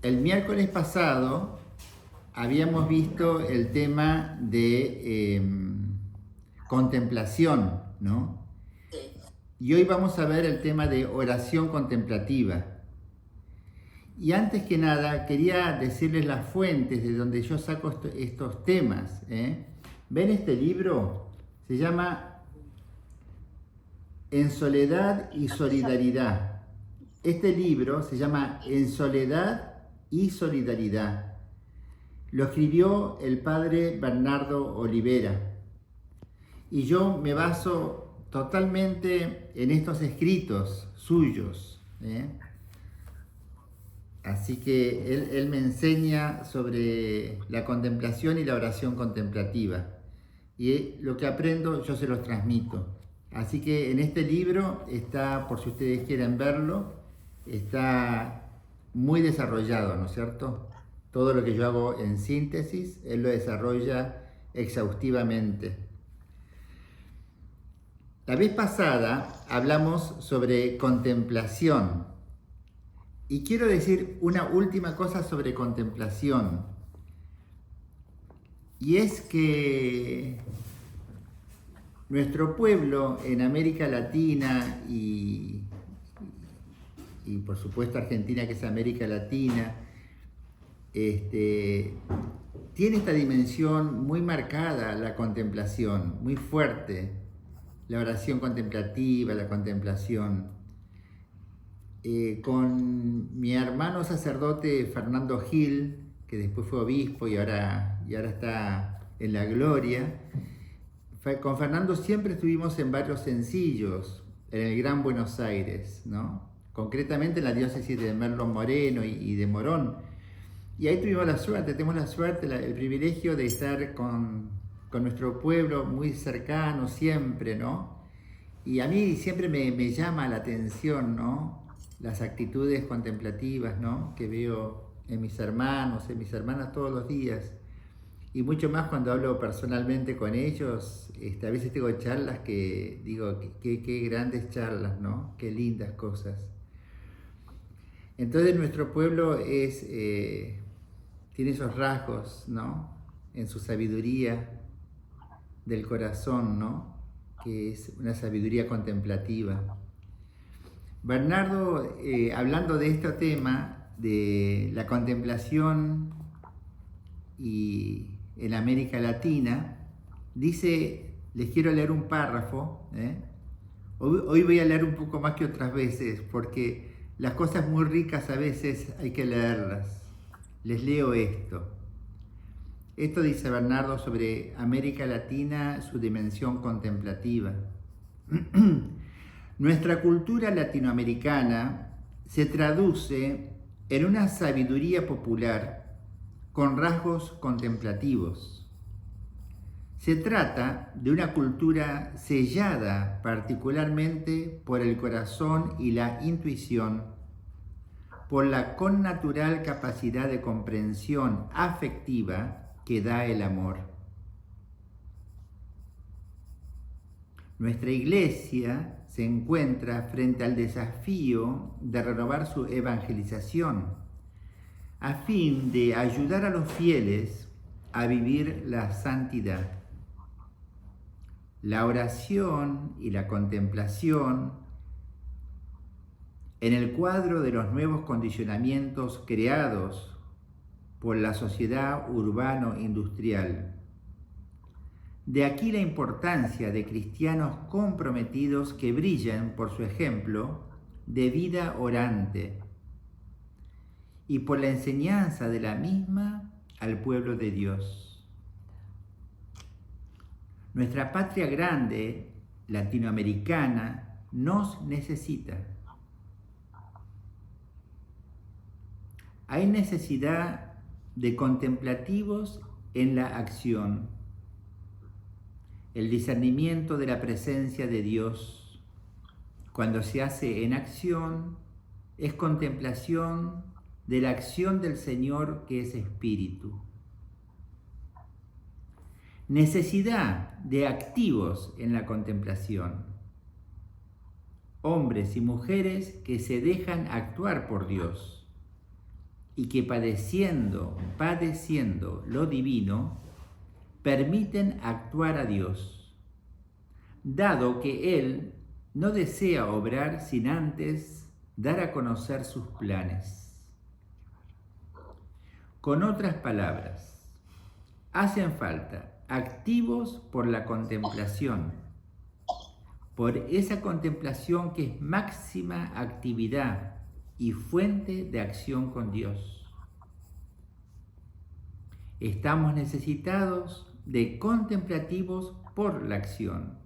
El miércoles pasado habíamos visto el tema de contemplación, ¿no? Sí. Y hoy vamos a ver el tema de oración contemplativa. Y antes que nada, quería decirles las fuentes de donde yo saco estos temas. ¿Ven este libro? Se llama En Soledad y Solidaridad. Este libro se llama En Soledad y Solidaridad. Lo escribió el padre Bernardo Olivera. Y yo me baso totalmente en estos escritos suyos. Así que él me enseña sobre la contemplación y la oración contemplativa. Y lo que aprendo yo se los transmito. Así que en este libro está, por si ustedes quieren verlo, está muy desarrollado, ¿no es cierto? Todo lo que yo hago en síntesis, él lo desarrolla exhaustivamente. La vez pasada hablamos sobre contemplación. Y quiero decir una última cosa sobre contemplación. Y es que nuestro pueblo en América Latina y por supuesto Argentina, que es América Latina, tiene esta dimensión muy marcada, la contemplación, muy fuerte, la oración contemplativa, la contemplación. Con mi hermano sacerdote Fernando Gil, que después fue obispo y ahora está en la gloria, con Fernando siempre estuvimos en barrios sencillos, en el Gran Buenos Aires, ¿no? Concretamente en la diócesis de Merlo Moreno y de Morón. Y ahí tenemos la suerte, el privilegio de estar con nuestro pueblo muy cercano siempre, ¿no? Y a mí siempre me llama la atención, ¿no? Las actitudes contemplativas, ¿no? Que veo en mis hermanos, en mis hermanas todos los días. Y mucho más cuando hablo personalmente con ellos. A veces tengo charlas que digo, qué grandes charlas, ¿no? Qué lindas cosas. Entonces nuestro pueblo tiene esos rasgos, ¿no? En su sabiduría del corazón, ¿no? Que es una sabiduría contemplativa. Bernardo, hablando de este tema, de la contemplación y en América Latina, dice, les quiero leer un párrafo, Hoy voy a leer un poco más que otras veces, porque las cosas muy ricas a veces hay que leerlas. Les leo esto. Esto dice Bernardo sobre América Latina, su dimensión contemplativa. Nuestra cultura latinoamericana se traduce en una sabiduría popular con rasgos contemplativos. Se trata de una cultura sellada particularmente por el corazón y la intuición, por la connatural capacidad de comprensión afectiva que da el amor. Nuestra iglesia se encuentra frente al desafío de renovar su evangelización a fin de ayudar a los fieles a vivir la santidad. La oración y la contemplación en el cuadro de los nuevos condicionamientos creados por la sociedad urbano-industrial. De aquí la importancia de cristianos comprometidos que brillan por su ejemplo de vida orante y por la enseñanza de la misma al pueblo de Dios. Nuestra patria grande, latinoamericana, nos necesita. Hay necesidad de contemplativos en la acción. El discernimiento de la presencia de Dios, cuando se hace en acción, es contemplación de la acción del Señor que es Espíritu. Necesidad de activos en la contemplación. Hombres y mujeres que se dejan actuar por Dios y que padeciendo lo divino, permiten actuar a Dios, dado que Él no desea obrar sin antes dar a conocer sus planes. Con otras palabras, hacen falta activos por la contemplación, por esa contemplación que es máxima actividad y fuente de acción con Dios. Estamos necesitados de contemplativos por la acción,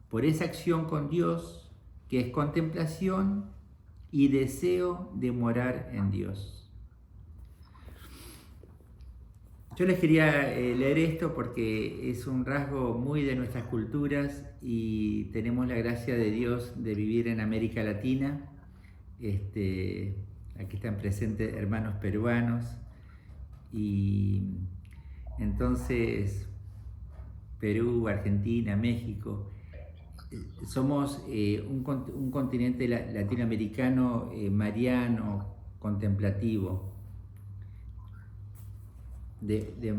por esa acción con Dios que es contemplación y deseo de morar en Dios. Yo les quería leer esto porque es un rasgo muy de nuestras culturas y tenemos la gracia de Dios de vivir en América Latina. Aquí están presentes hermanos peruanos y entonces Perú, Argentina, México, somos un continente latinoamericano mariano, contemplativo. De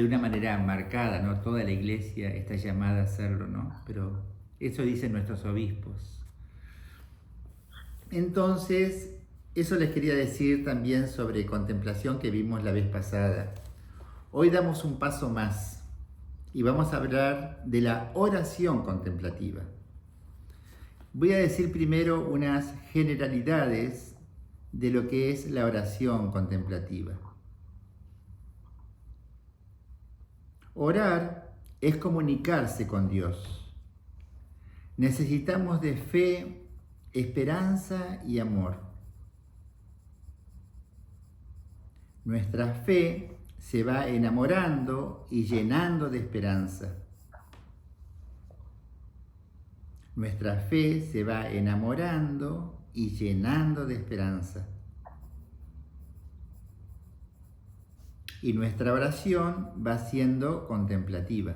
una manera marcada, ¿no? Toda la iglesia está llamada a hacerlo, ¿no? Pero eso dicen nuestros obispos. Entonces, eso les quería decir también sobre contemplación que vimos la vez pasada. Hoy damos un paso más y vamos a hablar de la oración contemplativa. Voy a decir primero unas generalidades de lo que es la oración contemplativa. Orar es comunicarse con Dios. Necesitamos de fe, esperanza y amor. Nuestra fe se va enamorando y llenando de esperanza. Nuestra fe se va enamorando y llenando de esperanza. Y nuestra oración va siendo contemplativa.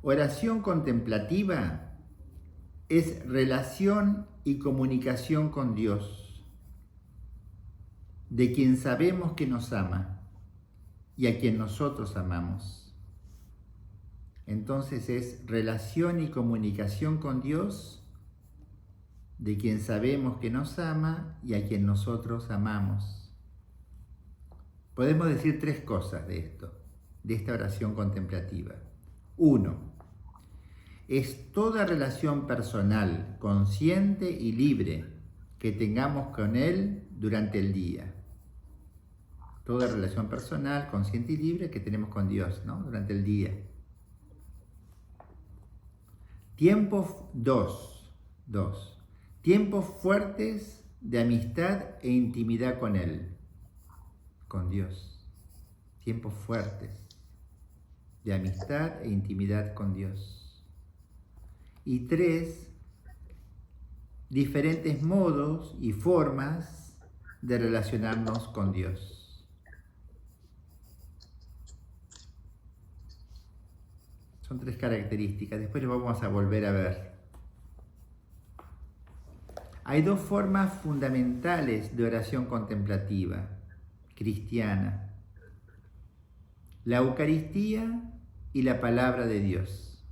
Oración contemplativa es relación y comunicación con Dios, de quien sabemos que nos ama y a quien nosotros amamos. Entonces es relación y comunicación con Dios, de quien sabemos que nos ama y a quien nosotros amamos. Podemos decir tres cosas de esto, de esta oración contemplativa. 1. Es toda relación personal, consciente y libre que tengamos con Él durante el día. Toda relación personal, consciente y libre que tenemos con Dios, ¿no? Durante el día. Tiempo 2. Tiempos fuertes de amistad e intimidad con Él, con Dios. Tiempos fuertes de amistad e intimidad con Dios. Y 3, diferentes modos y formas de relacionarnos con Dios. Son 3 características, después lo vamos a volver a ver. Hay 2 formas fundamentales de oración contemplativa cristiana: la Eucaristía y la palabra de Dios.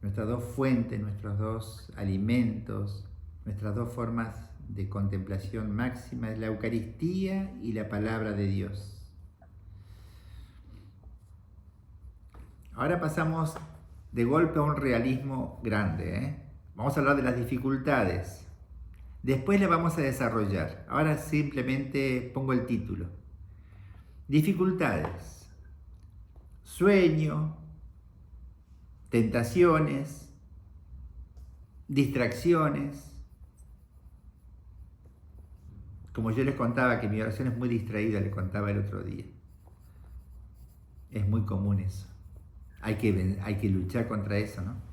Nuestras 2 fuentes, nuestros 2 alimentos, nuestras 2 formas de contemplación máxima es la Eucaristía y la palabra de Dios. Ahora pasamos de golpe a un realismo grande, Vamos a hablar de las dificultades. Después las vamos a desarrollar. Ahora simplemente pongo el título. Dificultades. Sueño, tentaciones, distracciones. Como yo les contaba que mi oración es muy distraída, les contaba el otro día. Es muy común eso. Hay que luchar contra eso, ¿no?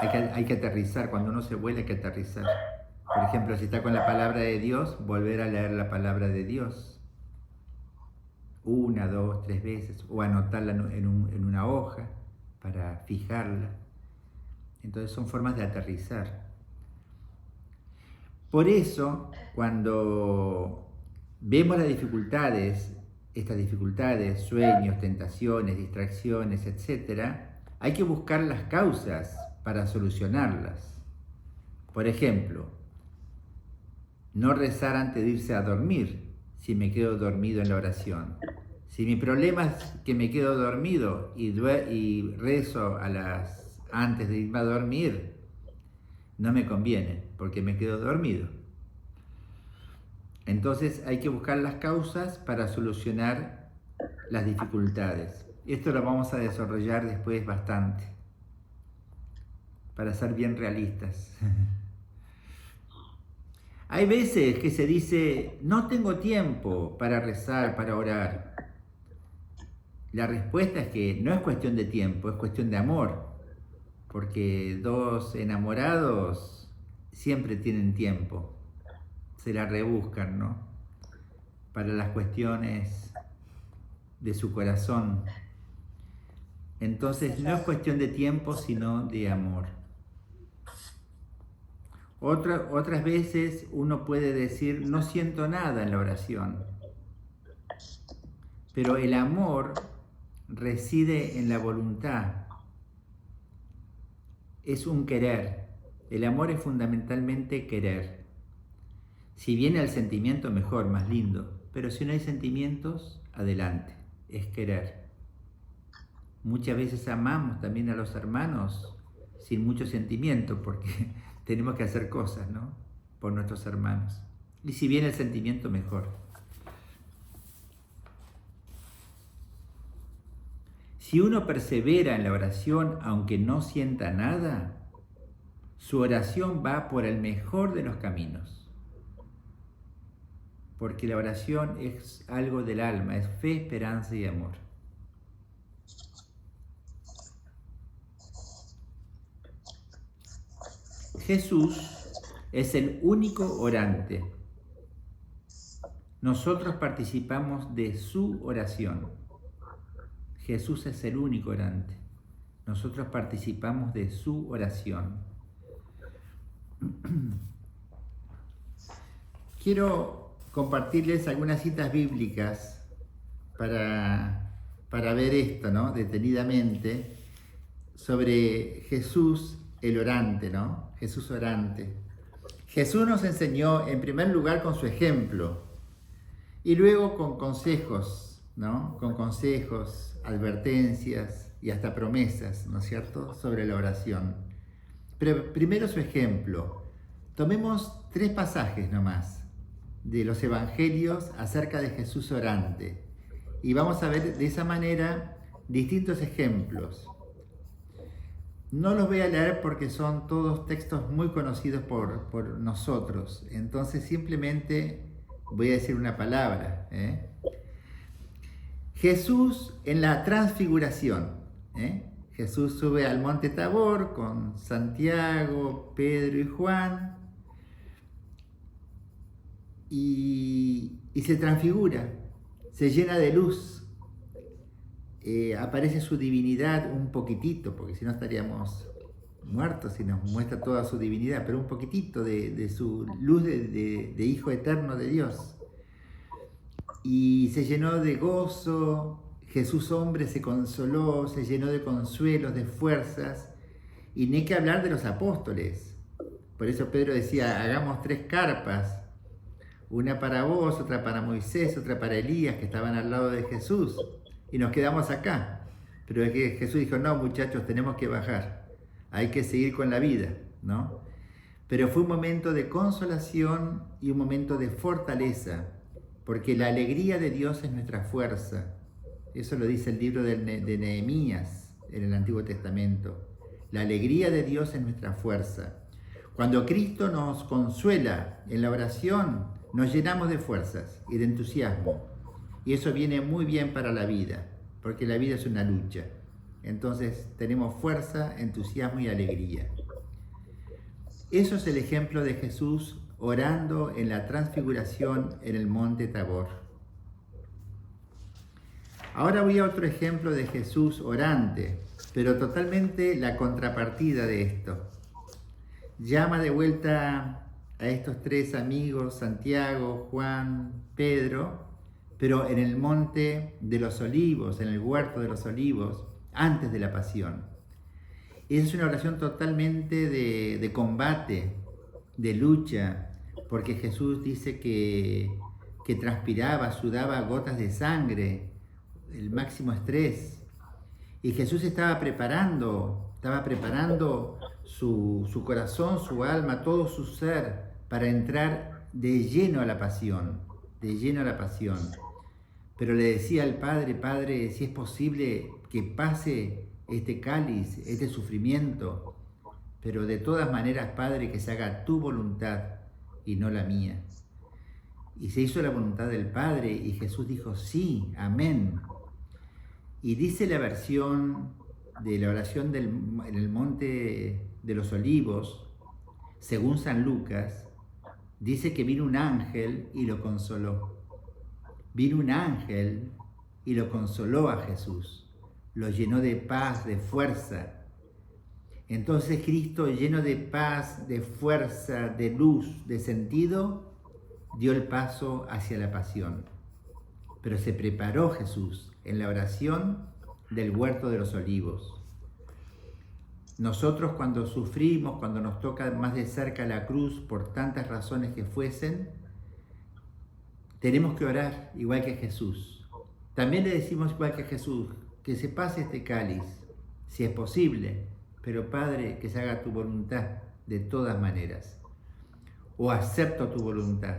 Hay que aterrizar, cuando uno se vuela hay que aterrizar. Por ejemplo, si está con la palabra de Dios, volver a leer la palabra de Dios. 1, 2, 3 veces, o anotarla en una hoja para fijarla. Entonces son formas de aterrizar. Por eso, cuando vemos las dificultades, estas dificultades, sueños, tentaciones, distracciones, etc., hay que buscar las causas para solucionarlas. Por ejemplo, no rezar antes de irse a dormir si me quedo dormido en la oración. Si mi problema es que me quedo dormido y rezo antes de irme a dormir, no me conviene porque me quedo dormido. Entonces hay que buscar las causas para solucionar las dificultades. Esto lo vamos a desarrollar después bastante, para ser bien realistas. Hay veces que se dice, no tengo tiempo para rezar, para orar. La respuesta es que no es cuestión de tiempo, es cuestión de amor. Porque dos enamorados siempre tienen tiempo. Se la rebuscan, ¿no? Para las cuestiones de su corazón. Entonces no es cuestión de tiempo, sino de amor. Otras veces uno puede decir, no siento nada en la oración. Pero el amor reside en la voluntad. Es un querer. El amor es fundamentalmente querer. Si viene el sentimiento, mejor, más lindo. Pero si no hay sentimientos, adelante. Es querer. Muchas veces amamos también a los hermanos sin mucho sentimiento, porque tenemos que hacer cosas, ¿no? Por nuestros hermanos. Y si viene el sentimiento, mejor. Si uno persevera en la oración, aunque no sienta nada, su oración va por el mejor de los caminos. Porque la oración es algo del alma, es fe, esperanza y amor. Jesús es el único orante. Nosotros participamos de su oración. Jesús es el único orante. Nosotros participamos de su oración. Quiero compartirles algunas citas bíblicas para ver esto, ¿no? Detenidamente, sobre Jesús el orante, ¿no? Jesús orante. Jesús nos enseñó en primer lugar con su ejemplo y luego con consejos, ¿no? Con consejos, advertencias y hasta promesas, ¿no es cierto?, sobre la oración. Pero primero su ejemplo. Tomemos 3 pasajes nomás de los evangelios acerca de Jesús orante y vamos a ver de esa manera distintos ejemplos. No los voy a leer porque son todos textos muy conocidos por nosotros, entonces simplemente voy a decir una palabra. Jesús en la transfiguración. Jesús sube al monte Tabor con Santiago, Pedro y Juan y se transfigura, se llena de luz. Aparece su divinidad un poquitito, porque si no estaríamos muertos si nos muestra toda su divinidad, pero un poquitito de su luz de Hijo eterno de Dios. Y se llenó de gozo, Jesús hombre se consoló, se llenó de consuelos, de fuerzas, y ni que hablar de los apóstoles. Por eso Pedro decía, hagamos 3 carpas, una para vos, otra para Moisés, otra para Elías, que estaban al lado de Jesús. Y nos quedamos acá. Pero es que Jesús dijo, no muchachos, tenemos que bajar. Hay que seguir con la vida, ¿no? Pero fue un momento de consolación y un momento de fortaleza, porque la alegría de Dios es nuestra fuerza. Eso lo dice el libro de Nehemías en el Antiguo Testamento. La alegría de Dios es nuestra fuerza. Cuando Cristo nos consuela en la oración, nos llenamos de fuerzas y de entusiasmo. Y eso viene muy bien para la vida, porque la vida es una lucha. Entonces tenemos fuerza, entusiasmo y alegría. Eso es el ejemplo de Jesús orando en la transfiguración en el monte Tabor. Ahora voy a otro ejemplo de Jesús orante, pero totalmente la contrapartida de esto. Llama de vuelta a estos tres amigos, Santiago, Juan, Pedro, pero en el monte de los olivos, en el huerto de los olivos, antes de la pasión. Esa es una oración totalmente de combate, de lucha, porque Jesús dice que transpiraba, sudaba gotas de sangre, el máximo estrés. Y Jesús estaba preparando su corazón, su alma, todo su ser para entrar de lleno a la pasión, de lleno a la pasión. Pero le decía al Padre, Padre, si es posible que pase este cáliz, este sufrimiento, pero de todas maneras, Padre, que se haga tu voluntad y no la mía. Y se hizo la voluntad del Padre y Jesús dijo, sí, amén. Y dice la versión de la oración en el monte de los olivos, según San Lucas, dice que vino un ángel y lo consoló. Vino un ángel y lo consoló a Jesús, lo llenó de paz, de fuerza. Entonces Cristo, lleno de paz, de fuerza, de luz, de sentido, dio el paso hacia la pasión. Pero se preparó Jesús en la oración del huerto de los olivos. Nosotros cuando sufrimos, cuando nos toca más de cerca la cruz, por tantas razones que fuesen, tenemos que orar igual que Jesús. También le decimos igual que Jesús, que se pase este cáliz, si es posible, pero Padre, que se haga tu voluntad de todas maneras. O acepto tu voluntad.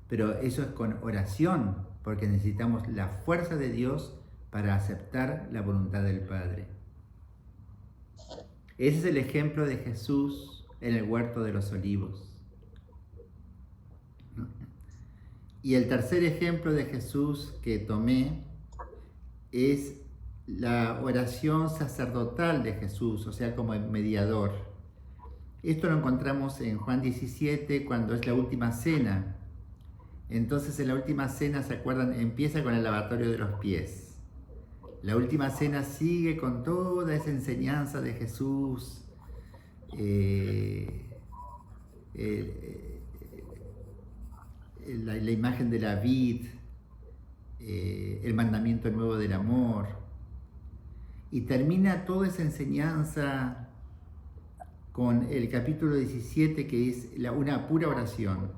Pero eso es con oración, porque necesitamos la fuerza de Dios para aceptar la voluntad del Padre. Ese es el ejemplo de Jesús en el huerto de los olivos. Y el tercer ejemplo de Jesús que tomé es la oración sacerdotal de Jesús, o sea, como el mediador. Esto lo encontramos en Juan 17, cuando es la última cena. Entonces en la última cena, ¿se acuerdan? Empieza con el lavatorio de los pies. La última cena sigue con toda esa enseñanza de Jesús, la imagen de la vid, el mandamiento nuevo del amor. Y termina toda esa enseñanza con el capítulo 17, que es una pura oración.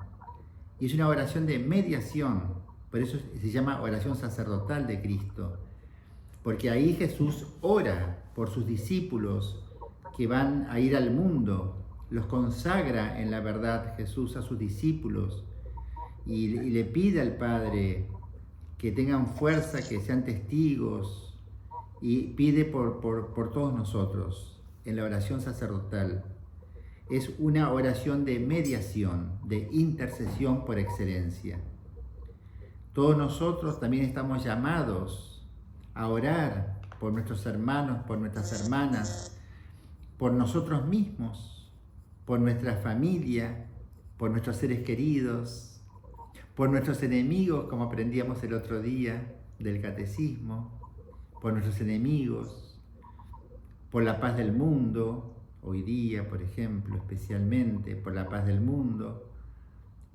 Y es una oración de mediación, por eso se llama oración sacerdotal de Cristo. Porque ahí Jesús ora por sus discípulos que van a ir al mundo, los consagra en la verdad Jesús a sus discípulos y le pide al Padre que tengan fuerza, que sean testigos, y pide por todos nosotros en la oración sacerdotal. Es una oración de mediación, de intercesión por excelencia. Todos nosotros también estamos llamados a orar por nuestros hermanos, por nuestras hermanas, por nosotros mismos, por nuestra familia, por nuestros seres queridos, por nuestros enemigos, como aprendíamos el otro día del catecismo, por nuestros enemigos, por la paz del mundo, hoy día, por ejemplo, especialmente, por la paz del mundo,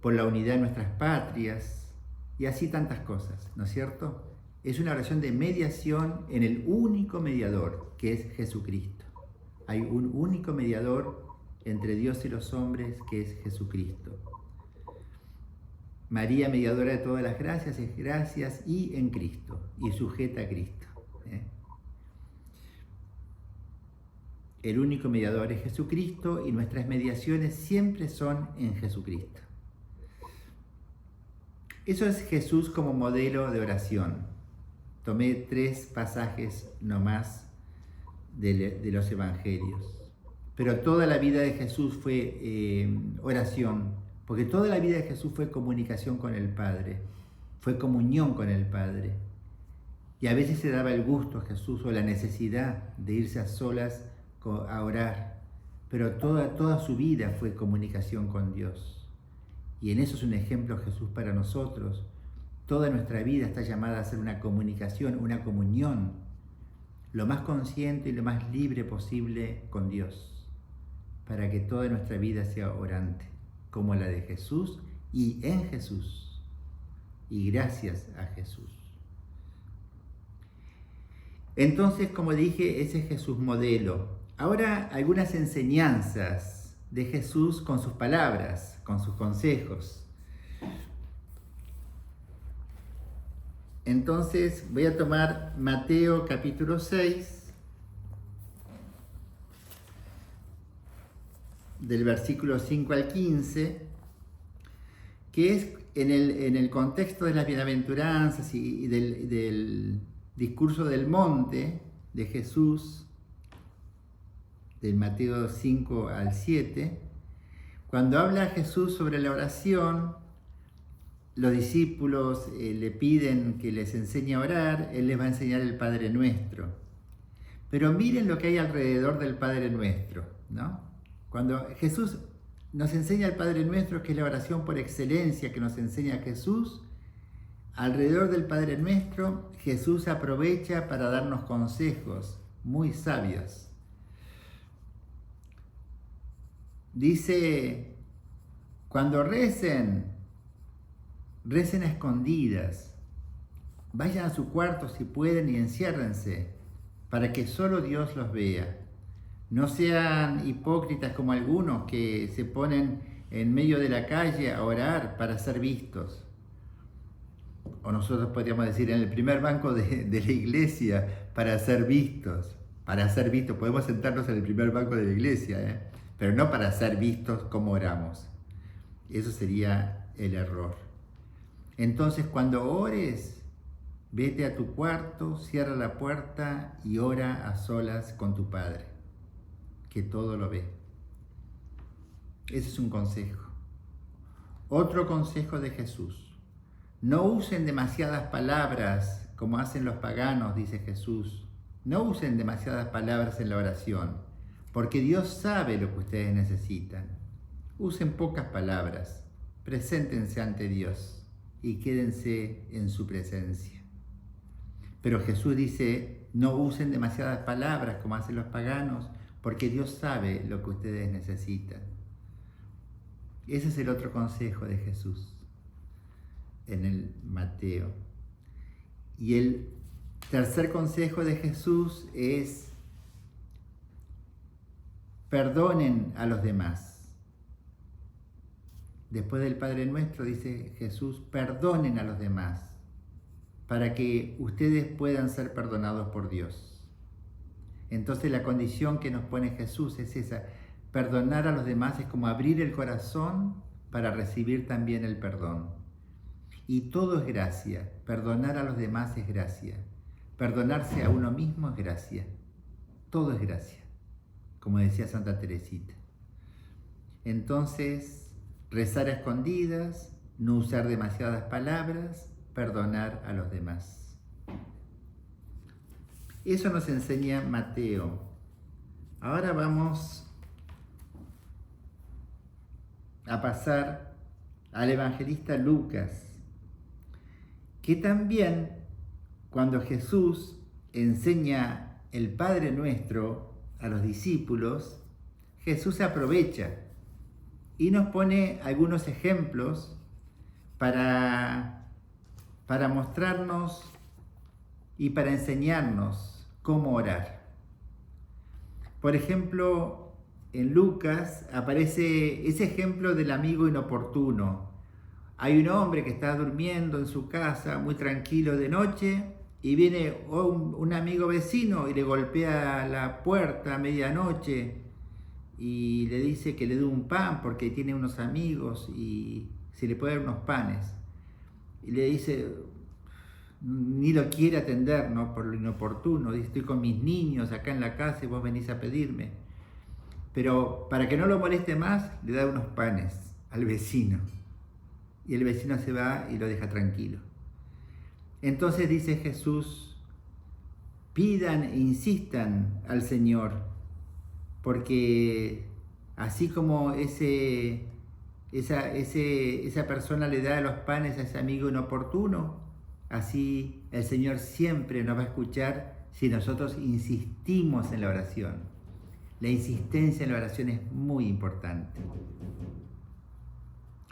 por la unidad de nuestras patrias, y así tantas cosas, ¿no es cierto? Es una oración de mediación en el único mediador, que es Jesucristo. Hay un único mediador entre Dios y los hombres, que es Jesucristo. María, mediadora de todas las gracias, es gracias y en Cristo, y sujeta a Cristo. El único mediador es Jesucristo y nuestras mediaciones siempre son en Jesucristo. Eso es Jesús como modelo de oración. Tomé 3 pasajes nomás de los evangelios. Pero toda la vida de Jesús fue oración, porque toda la vida de Jesús fue comunicación con el Padre, fue comunión con el Padre. Y a veces se daba el gusto a Jesús o la necesidad de irse a solas a orar, pero toda su vida fue comunicación con Dios. Y en eso es un ejemplo Jesús para nosotros. Toda nuestra vida está llamada a ser una comunicación, una comunión, lo más consciente y lo más libre posible con Dios. para que toda nuestra vida sea orante, como la de Jesús y en Jesús, y gracias a Jesús. Entonces, como dije, ese es Jesús modelo. Ahora, algunas enseñanzas de Jesús con sus palabras, con sus consejos. Entonces, voy a tomar Mateo capítulo 6, del versículo 5 al 15, que es en el contexto de las bienaventuranzas y del discurso del monte de Jesús, del Mateo 5 al 7, cuando habla Jesús sobre la oración, los discípulos le piden que les enseñe a orar, Él les va a enseñar el Padre Nuestro. Pero miren lo que hay alrededor del Padre Nuestro, ¿no? Cuando Jesús nos enseña el Padre Nuestro, que es la oración por excelencia que nos enseña Jesús, alrededor del Padre Nuestro, Jesús aprovecha para darnos consejos muy sabios. Dice, cuando recen a escondidas, vayan a su cuarto si pueden y enciérrense, para que solo Dios los vea. No sean hipócritas como algunos que se ponen en medio de la calle a orar para ser vistos. O nosotros podríamos decir en el primer banco de la iglesia para ser vistos. Para ser vistos, podemos sentarnos en el primer banco de la iglesia, pero no para ser vistos como oramos. Eso sería el error. Entonces, cuando ores, vete a tu cuarto, cierra la puerta y ora a solas con tu Padre, que todo lo ve. Ese es un consejo. Otro consejo de Jesús. No usen demasiadas palabras como hacen los paganos, dice Jesús. No usen demasiadas palabras en la oración, porque Dios sabe lo que ustedes necesitan. Usen pocas palabras, preséntense ante Dios y quédense en su presencia. Pero Jesús dice, no usen demasiadas palabras como hacen los paganos, porque Dios sabe lo que ustedes necesitan. Ese es el otro consejo de Jesús en el Mateo. Y el tercer consejo de Jesús es, perdonen a los demás. Después del Padre Nuestro, dice Jesús, perdonen a los demás, para que ustedes puedan ser perdonados por Dios. Entonces la condición que nos pone Jesús es esa. Perdonar a los demás es como abrir el corazón para recibir también el perdón. Y todo es gracia. Perdonar a los demás es gracia. Perdonarse a uno mismo es gracia. Todo es gracia, como decía Santa Teresita. Entonces, rezar a escondidas, no usar demasiadas palabras, perdonar a los demás. Eso nos enseña Mateo. Ahora vamos a pasar al evangelista Lucas, que también cuando Jesús enseña el Padre Nuestro a los discípulos, Jesús aprovecha y nos pone algunos ejemplos para mostrarnos y para enseñarnos cómo orar. Por ejemplo, en Lucas aparece ese ejemplo del amigo inoportuno. Hay un hombre que está durmiendo en su casa muy tranquilo de noche y viene un amigo vecino y le golpea la puerta a medianoche y le dice que le dé un pan porque tiene unos amigos y si le puede dar unos panes. Y le dice, ni lo quiere atender, ¿no? Por lo inoportuno. Dice, estoy con mis niños acá en la casa y vos venís a pedirme. Pero para que no lo moleste más, le da unos panes al vecino. Y el vecino se va y lo deja tranquilo. Entonces dice Jesús, pidan e insistan al Señor, porque así como esa persona le da los panes a ese amigo inoportuno, así el Señor siempre nos va a escuchar si nosotros insistimos en la oración. La insistencia en la oración es muy importante.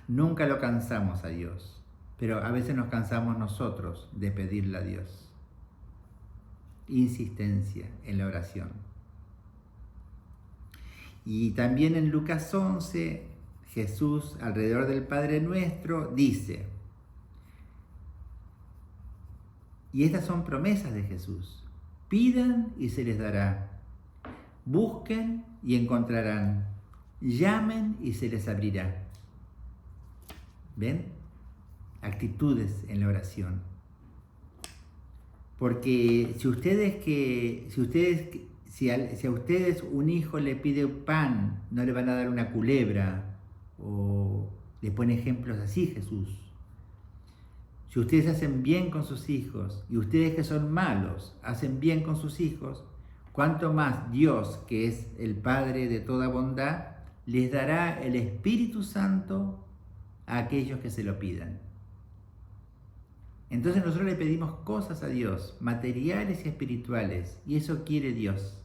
Nunca lo cansamos a Dios, pero a veces nos cansamos nosotros de pedirle a Dios. Insistencia en la oración. Y también en Lucas 11, Jesús, alrededor del Padre Nuestro, dice, y estas son promesas de Jesús: pidan y se les dará, busquen y encontrarán, llamen y se les abrirá. ¿Ven? Actitudes en la oración. Porque si a ustedes un hijo le pide pan, no le van a dar una culebra, o le pone ejemplos así Jesús. Si ustedes hacen bien con sus hijos, y ustedes que son malos hacen bien con sus hijos, cuánto más Dios, que es el Padre de toda bondad, les dará el Espíritu Santo a aquellos que se lo pidan. Entonces nosotros le pedimos cosas a Dios, materiales y espirituales, y eso quiere Dios.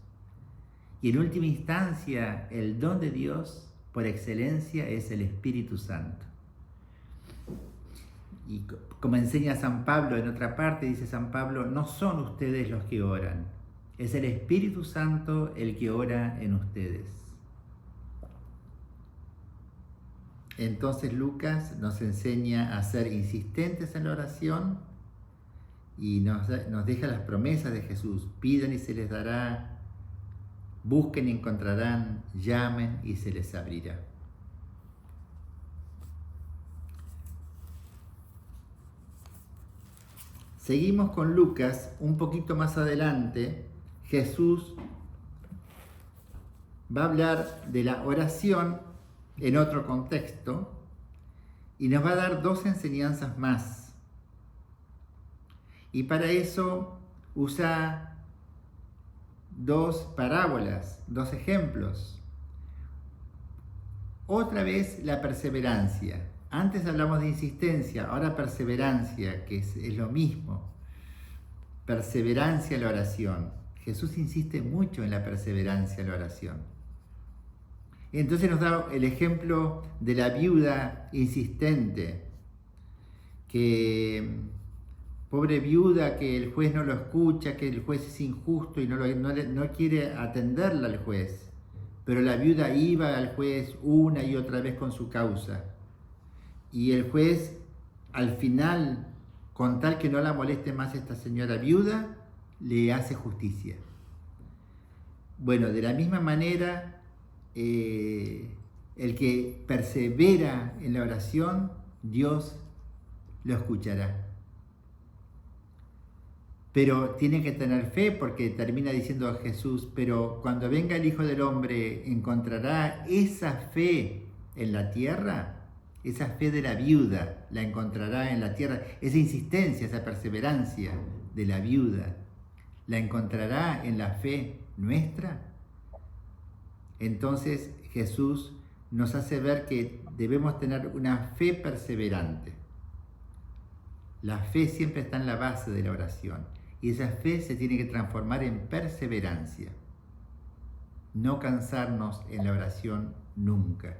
Y en última instancia, el don de Dios por excelencia es el Espíritu Santo. Y como enseña San Pablo en otra parte, dice San Pablo, no son ustedes los que oran, es el Espíritu Santo el que ora en ustedes. Entonces Lucas nos enseña a ser insistentes en la oración y nos deja las promesas de Jesús: pidan y se les dará, busquen y encontrarán, llamen y se les abrirá. Seguimos con Lucas, un poquito más adelante. Jesús va a hablar de la oración en otro contexto y nos va a dar dos enseñanzas más. Y para eso usa dos parábolas, dos ejemplos. Otra vez la perseverancia. Antes hablamos de insistencia, ahora perseverancia, que es lo mismo. Perseverancia en la oración. Jesús insiste mucho en la perseverancia en la oración. Entonces nos da el ejemplo de la viuda insistente, que pobre viuda, que el juez no lo escucha, que el juez es injusto y no quiere atenderla al juez. Pero la viuda iba al juez una y otra vez con su causa. Y el juez, al final, con tal que no la moleste más esta señora viuda, le hace justicia. Bueno, de la misma manera, el que persevera en la oración, Dios lo escuchará. Pero tiene que tener fe, porque termina diciendo Jesús, pero cuando venga el Hijo del Hombre, ¿encontrará esa fe en la tierra? Esa fe de la viuda la encontrará en la tierra. Esa insistencia, esa perseverancia de la viuda, ¿la encontrará en la fe nuestra? Entonces Jesús nos hace ver que debemos tener una fe perseverante. La fe siempre está en la base de la oración y esa fe se tiene que transformar en perseverancia. No cansarnos en la oración nunca.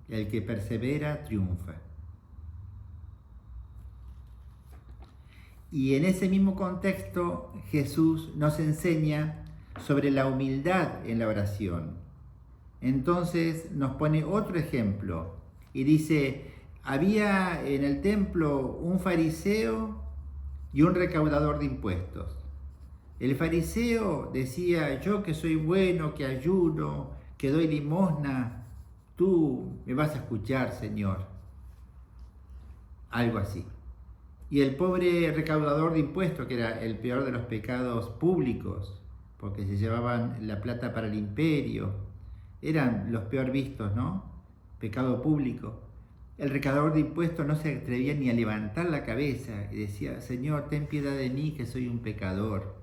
El que persevera triunfa. Y en ese mismo contexto Jesús nos enseña sobre la humildad en la oración. Entonces nos pone otro ejemplo y dice: había en el templo un fariseo y un recaudador de impuestos. El fariseo decía: yo que soy bueno, que ayuno, que doy limosna, tú me vas a escuchar, Señor. Algo así. Y el pobre recaudador de impuestos, que era el peor de los pecados públicos, porque se llevaban la plata para el imperio, eran los peor vistos, ¿no? Pecado público. El recaudador de impuestos no se atrevía ni a levantar la cabeza y decía: Señor, ten piedad de mí, que soy un pecador.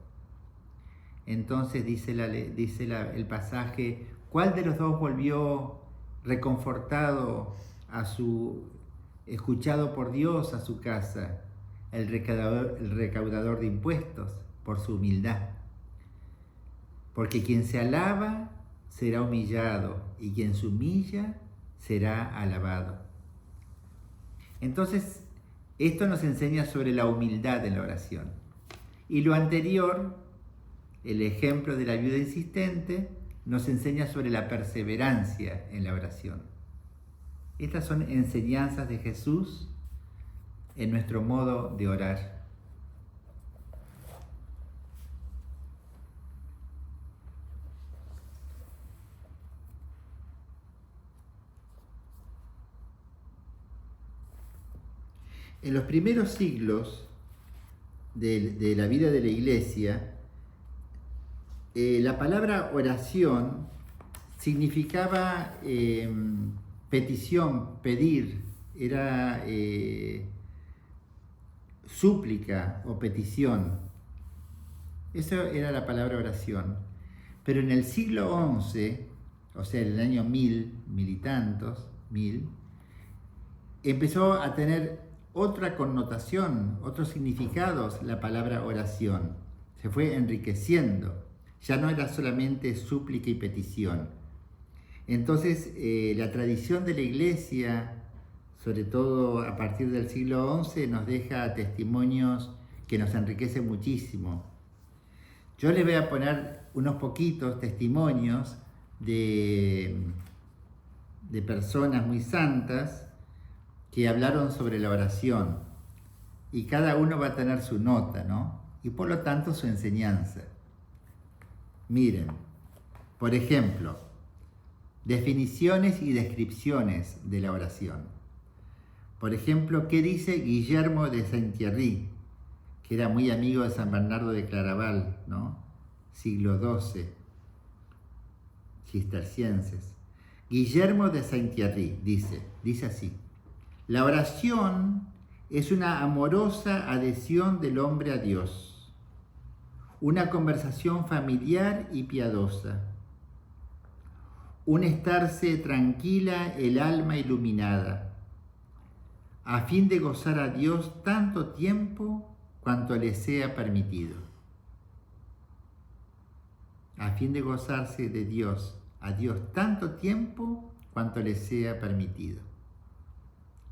Entonces dice el pasaje: ¿cuál de los dos volvió reconfortado escuchado por Dios a su casa? El recaudador de impuestos, por su humildad. Porque quien se alaba será humillado y quien se humilla será alabado. Entonces, esto nos enseña sobre la humildad en la oración. Y lo anterior, el ejemplo de la viuda insistente, nos enseña sobre la perseverancia en la oración. Estas son enseñanzas de Jesús en nuestro modo de orar. En los primeros siglos de la vida de la Iglesia, la palabra oración significaba petición, pedir, era súplica o petición. Esa era la palabra oración. Pero en el siglo XI, o sea, en el año 1000 y tantos, empezó a tener otra connotación, otros significados la palabra oración. Se fue enriqueciendo. Ya no era solamente súplica y petición. Entonces, la tradición de la Iglesia, sobre todo a partir del siglo XI, nos deja testimonios que nos enriquecen muchísimo. Yo les voy a poner unos poquitos testimonios de personas muy santas que hablaron sobre la oración, y cada uno va a tener su nota, ¿no? Y por lo tanto su enseñanza. Miren, por ejemplo, definiciones y descripciones de la oración. Por ejemplo, ¿qué dice Guillermo de Saint-Thierry, que era muy amigo de San Bernardo de Claraval, ¿no? Siglo XII, cistercienses. Guillermo de Saint-Thierry dice así: la oración es una amorosa adhesión del hombre a Dios, una conversación familiar y piadosa, un estarse tranquila el alma iluminada, a fin de gozar a Dios tanto tiempo cuanto le sea permitido. A fin de gozarse de Dios, a Dios tanto tiempo cuanto le sea permitido.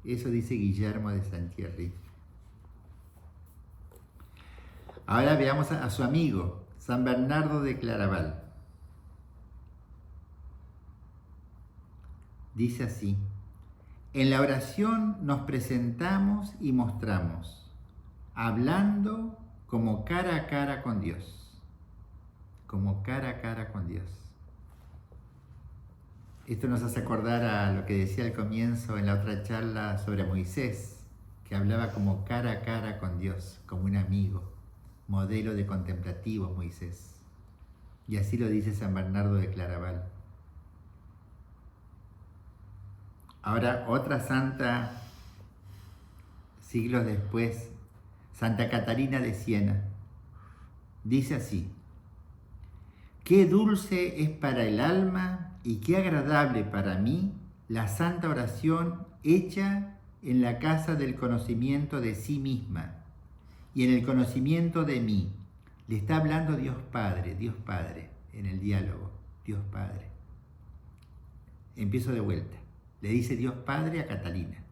Eso dice Guillermo de Saint-Thierry. Ahora veamos a su amigo, San Bernardo de Claraval. Dice así: en la oración nos presentamos y mostramos, hablando como cara a cara con Dios. Como cara a cara con Dios. Esto nos hace acordar a lo que decía al comienzo en la otra charla sobre Moisés, que hablaba como cara a cara con Dios, como un amigo, modelo de contemplativo Moisés. Y así lo dice San Bernardo de Claraval. Ahora otra santa, siglos después, Santa Catarina de Siena, dice así: qué dulce es para el alma y qué agradable para mí la santa oración hecha en la casa del conocimiento de sí misma y en el conocimiento de mí. Le está hablando Dios Padre, en el diálogo, Dios Padre. Empiezo de vuelta. Le dice Dios Padre a Catalina: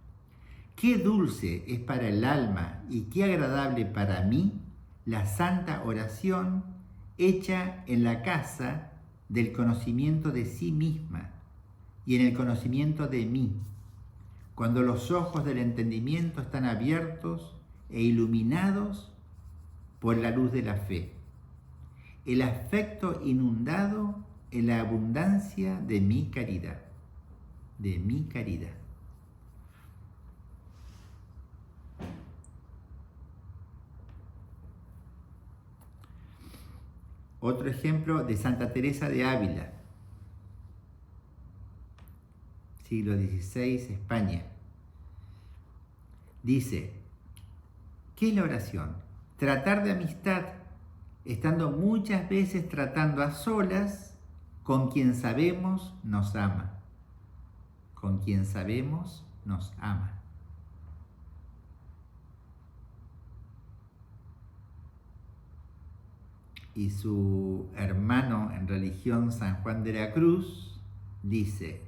qué dulce es para el alma y qué agradable para mí la santa oración hecha en la casa del conocimiento de sí misma y en el conocimiento de mí, cuando los ojos del entendimiento están abiertos e iluminados por la luz de la fe, el afecto inundado en la abundancia de mi caridad, Otro ejemplo de Santa Teresa de Ávila, siglo XVI, España. Dice: ¿qué es la oración? Tratar de amistad, estando muchas veces tratando a solas con quien sabemos nos ama. Con quien sabemos nos ama. y su hermano en religión, San Juan de la Cruz, dice: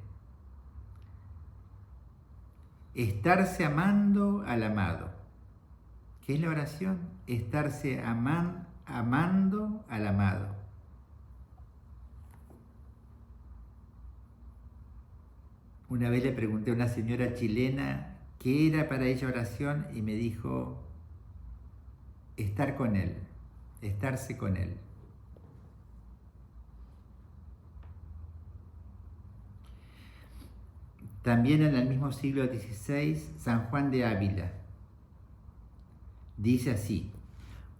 estarse amando al amado. ¿Qué es la oración? Estarse amando al amado. Una vez le pregunté a una señora chilena qué era para ella oración y me dijo: estar con Él, estarse con Él. También en el mismo siglo XVI, San Juan de Ávila dice así: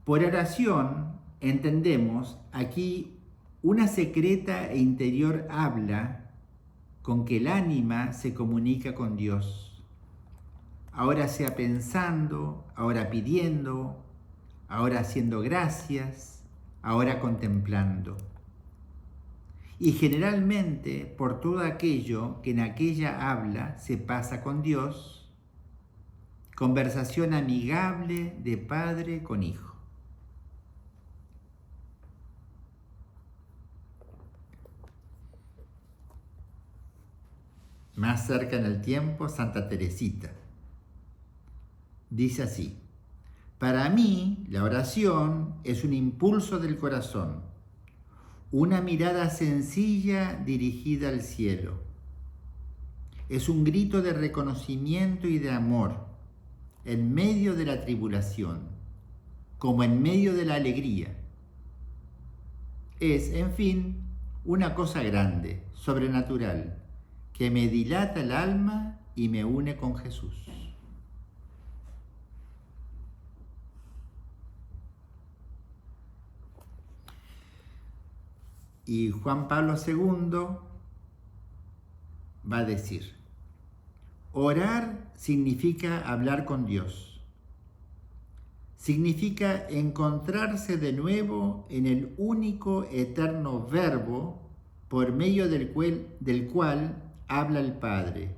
por oración entendemos aquí una secreta e interior habla con que el ánima se comunica con Dios, ahora sea pensando, ahora pidiendo, ahora haciendo gracias, ahora contemplando. Y generalmente por todo aquello que en aquella habla se pasa con Dios, conversación amigable de padre con hijo. Más cerca en el tiempo, Santa Teresita dice así: para mí, la oración es un impulso del corazón, una mirada sencilla dirigida al cielo. Es un grito de reconocimiento y de amor en medio de la tribulación, como en medio de la alegría. Es, en fin, una cosa grande, sobrenatural, que me dilata el alma y me une con Jesús. Y Juan Pablo II va a decir: orar significa hablar con Dios. Significa encontrarse de nuevo en el único eterno verbo por medio del cual habla el Padre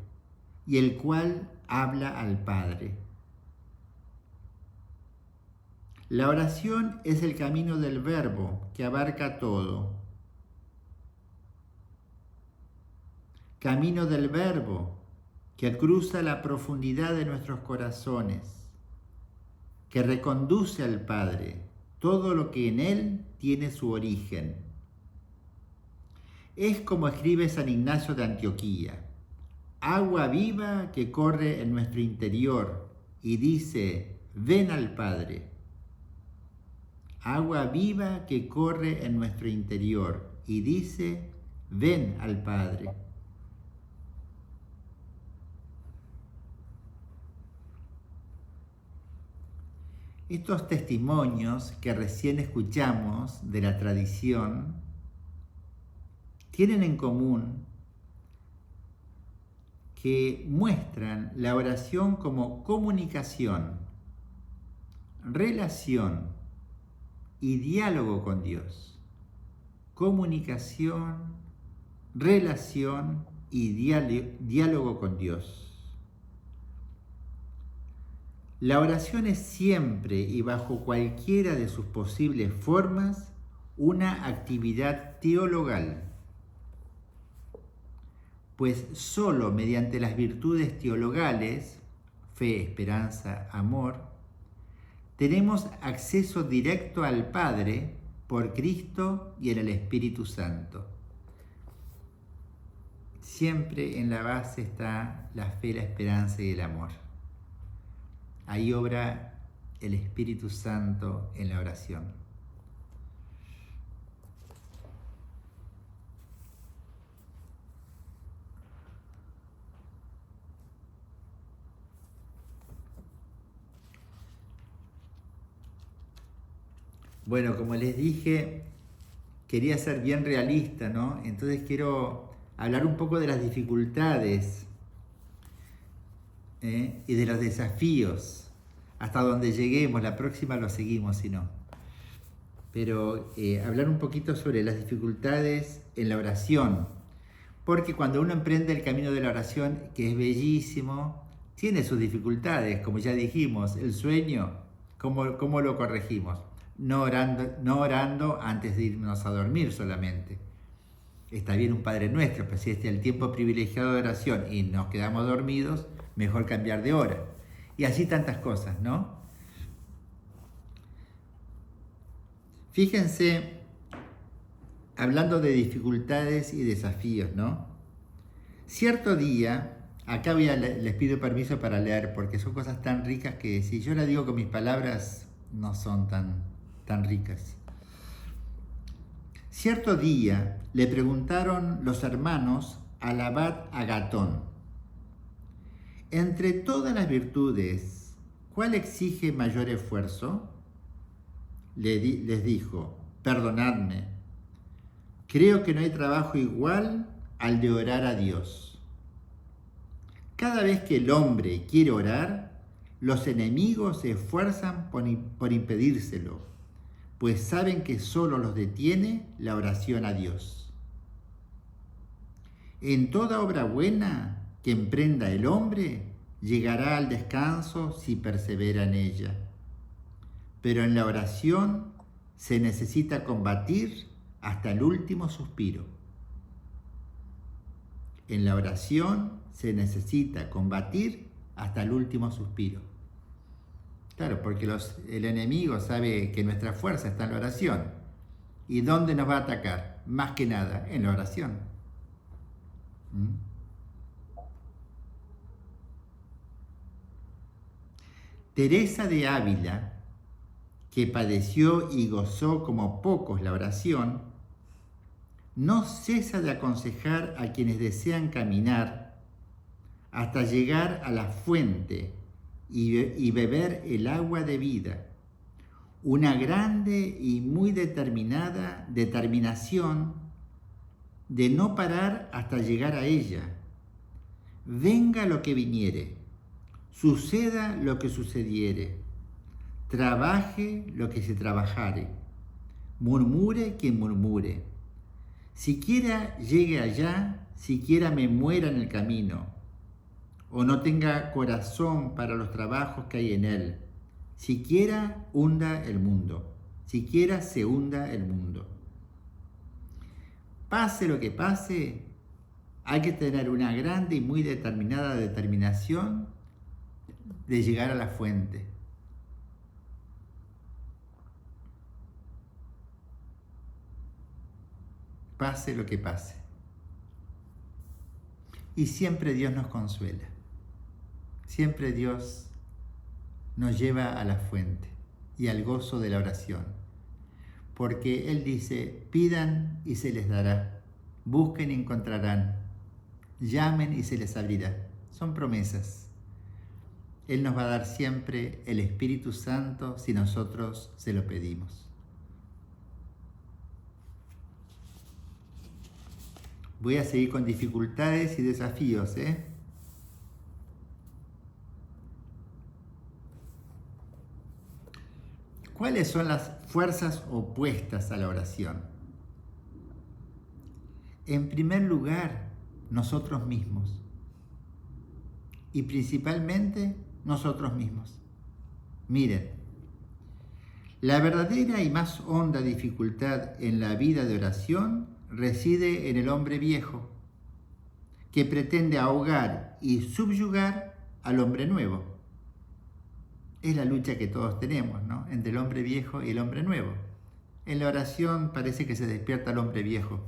y el cual habla al Padre. La oración es el camino del verbo que abarca todo. Camino del verbo que cruza la profundidad de nuestros corazones, que reconduce al Padre todo lo que en Él tiene su origen. Es como escribe San Ignacio de Antioquía: agua viva que corre en nuestro interior y dice: ven al Padre. Agua viva que corre en nuestro interior y dice: ven al Padre. Estos testimonios que recién escuchamos de la tradición tienen en común que muestran la oración como comunicación, relación y diálogo con Dios. Comunicación, relación y diálogo con Dios. La oración es siempre y bajo cualquiera de sus posibles formas una actividad teologal, pues sólo mediante las virtudes teologales, fe, esperanza, amor, tenemos acceso directo al Padre por Cristo y en el Espíritu Santo. Siempre en la base está la fe, la esperanza y el amor. Ahí obra el Espíritu Santo en la oración. Bueno, como les dije, quería ser bien realista, ¿no? Entonces quiero hablar un poco de las dificultades y de los desafíos, hasta donde lleguemos. La próxima lo seguimos, si no. Pero hablar un poquito sobre las dificultades en la oración, porque cuando uno emprende el camino de la oración, que es bellísimo, tiene sus dificultades, como ya dijimos, el sueño, ¿cómo lo corregimos? no orando antes de irnos a dormir solamente. Está bien un Padre Nuestro, pero si este es el tiempo privilegiado de oración y nos quedamos dormidos, mejor cambiar de hora. Y así tantas cosas, ¿no? Fíjense, hablando de dificultades y desafíos, ¿no? Cierto día, acá les pido permiso para leer, porque son cosas tan ricas que si yo las digo con mis palabras, no son tan ricas. Cierto día le preguntaron los hermanos al abad Agatón: entre todas las virtudes, ¿cuál exige mayor esfuerzo? Les dijo: perdonadme, creo que no hay trabajo igual al de orar a Dios. Cada vez que el hombre quiere orar, los enemigos se esfuerzan por impedírselo, pues saben que solo los detiene la oración a Dios. En toda obra buena que emprenda el hombre, llegará al descanso si persevera en ella. Pero en la oración se necesita combatir hasta el último suspiro. En la oración se necesita combatir hasta el último suspiro. Claro, porque el enemigo sabe que nuestra fuerza está en la oración. ¿Y dónde nos va a atacar? Más que nada, en la oración. Teresa de Ávila, que padeció y gozó como pocos la oración, no cesa de aconsejar a quienes desean caminar hasta llegar a la fuente y beber el agua de vida, una grande y muy determinación de no parar hasta llegar a ella. Venga lo que viniere, suceda lo que sucediere, trabaje lo que se trabajare, murmure quien murmure, siquiera llegue allá, siquiera me muera en el camino, o no tenga corazón para los trabajos que hay en él, siquiera hunda el mundo, siquiera se hunda el mundo. Pase lo que pase, hay que tener una grande y muy determinada determinación de llegar a la fuente. Pase lo que pase. Y siempre Dios nos consuela. Siempre Dios nos lleva a la fuente y al gozo de la oración. Porque Él dice: pidan y se les dará, busquen y encontrarán, llamen y se les abrirá. Son promesas. Él nos va a dar siempre el Espíritu Santo si nosotros se lo pedimos. Voy a seguir con dificultades y desafíos, ¿Cuáles son las fuerzas opuestas a la oración? En primer lugar, nosotros mismos. Y principalmente nosotros mismos. Miren, la verdadera y más honda dificultad en la vida de oración reside en el hombre viejo, que pretende ahogar y subyugar al hombre nuevo. Es la lucha que todos tenemos, ¿no? Entre el hombre viejo y el hombre nuevo. En la oración parece que se despierta el hombre viejo.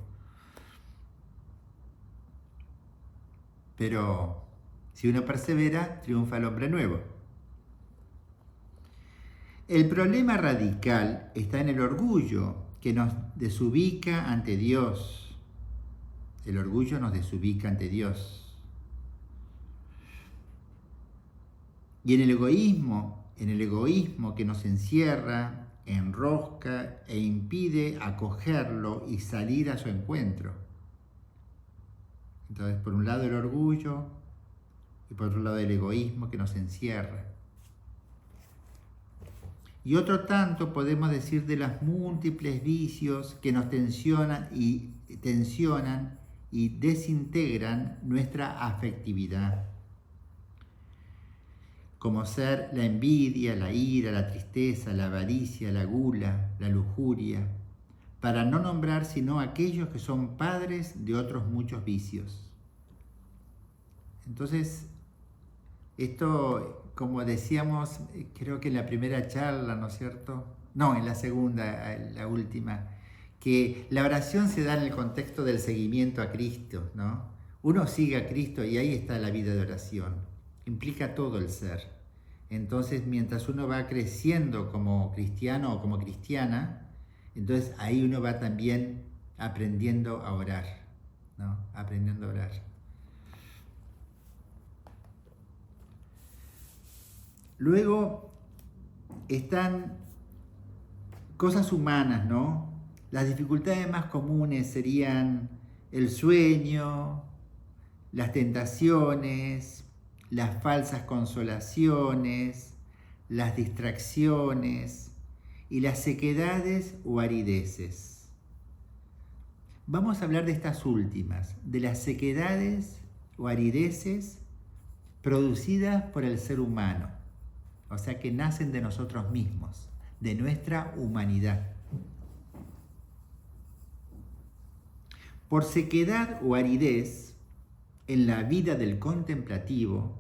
Pero si uno persevera, triunfa el hombre nuevo. El problema radical está en el orgullo que nos desubica ante Dios. El orgullo nos desubica ante Dios. Y en el egoísmo que nos encierra, enrosca e impide acogerlo y salir a su encuentro. Entonces, por un lado el orgullo y por otro lado el egoísmo que nos encierra. Y otro tanto podemos decir de los múltiples vicios que nos tensionan y desintegran nuestra afectividad. como ser la envidia, la ira, la tristeza, la avaricia, la gula, la lujuria, para no nombrar sino aquellos que son padres de otros muchos vicios. Entonces, esto, como decíamos, creo que en la primera charla, ¿no es cierto? No, en la segunda, la última, que la oración se da en el contexto del seguimiento a Cristo, ¿no? Uno sigue a Cristo y ahí está la vida de oración. Implica todo el ser. Entonces, mientras uno va creciendo como cristiano o como cristiana, entonces ahí uno va también aprendiendo a orar, ¿no? Aprendiendo a orar. Luego están cosas humanas, ¿no? Las dificultades más comunes serían el sueño, las tentaciones, las falsas consolaciones, las distracciones y las sequedades o arideces. Vamos a hablar de estas últimas, de las sequedades o arideces producidas por el ser humano, o sea que nacen de nosotros mismos, de nuestra humanidad. Por sequedad o aridez en la vida del contemplativo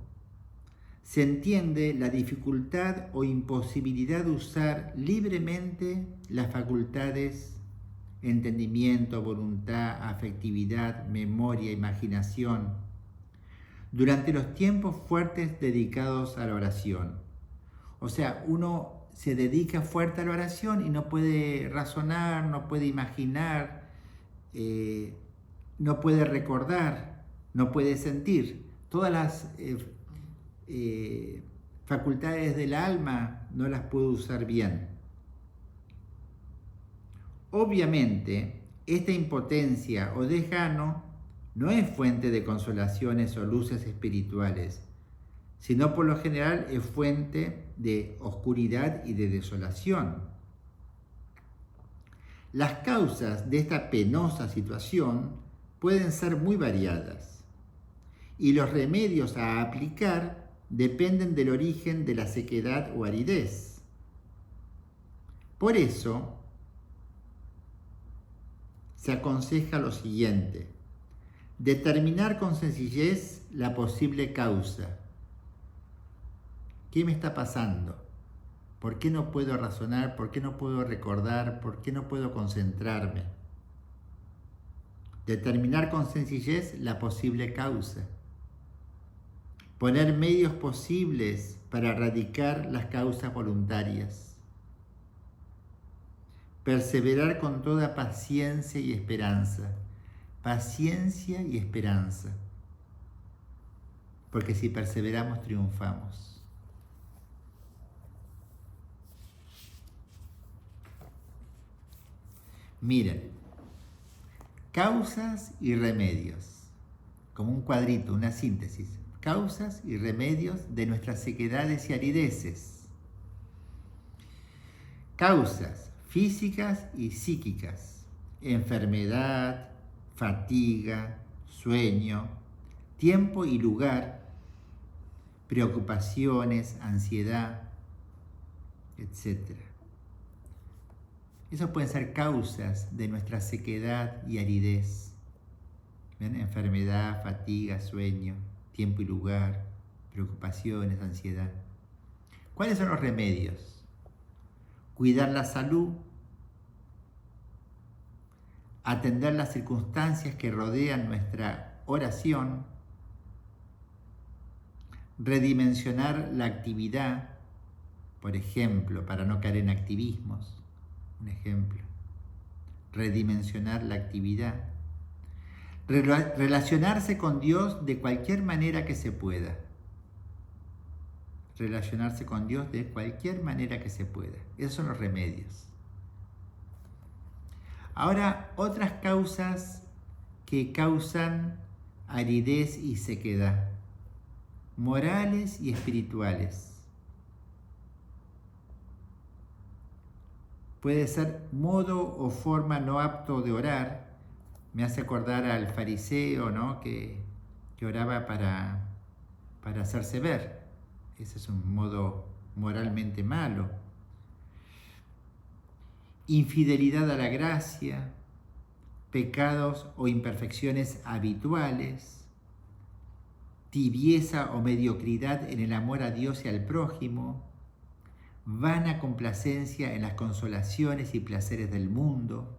se entiende la dificultad o imposibilidad de usar libremente las facultades entendimiento, voluntad, afectividad, memoria, imaginación durante los tiempos fuertes dedicados a la oración. O sea, uno se dedica fuerte a la oración y no puede razonar, no puede imaginar, no puede recordar, no puede sentir. Todas las facultades del alma no las puede usar bien. Obviamente, esta impotencia o desgano no es fuente de consolaciones o luces espirituales, sino por lo general es fuente de oscuridad y de desolación. Las causas de esta penosa situación pueden ser muy variadas y los remedios a aplicar dependen del origen de la sequedad o aridez. Por eso, se aconseja lo siguiente: determinar con sencillez la posible causa. ¿Qué me está pasando? ¿Por qué no puedo razonar? ¿Por qué no puedo recordar? ¿Por qué no puedo concentrarme? Determinar con sencillez la posible causa. Poner medios posibles para erradicar las causas voluntarias. Perseverar con toda paciencia y esperanza. Paciencia y esperanza. Porque si perseveramos, triunfamos. Miren, causas y remedios, como un cuadrito, una síntesis. Causas y remedios de nuestras sequedades y arideces. Causas físicas y psíquicas: enfermedad, fatiga, sueño, tiempo y lugar, preocupaciones, ansiedad, etc. Esas pueden ser causas de nuestra sequedad y aridez. ¿Ven? Enfermedad, fatiga, sueño, tiempo y lugar, preocupaciones, ansiedad. ¿Cuáles son los remedios? Cuidar la salud, atender las circunstancias que rodean nuestra oración, redimensionar la actividad, por ejemplo, para no caer en activismos. Un ejemplo, redimensionar la actividad, relacionarse con Dios de cualquier manera que se pueda. Relacionarse con Dios de cualquier manera que se pueda. Esos son los remedios. Ahora, otras causas que causan aridez y sequedad, morales y espirituales. Puede ser modo o forma no apto de orar. Me hace acordar al fariseo, ¿no? que oraba para hacerse ver. Ese es un modo moralmente malo. Infidelidad a la gracia, pecados o imperfecciones habituales, tibieza o mediocridad en el amor a Dios y al prójimo, vana complacencia en las consolaciones y placeres del mundo.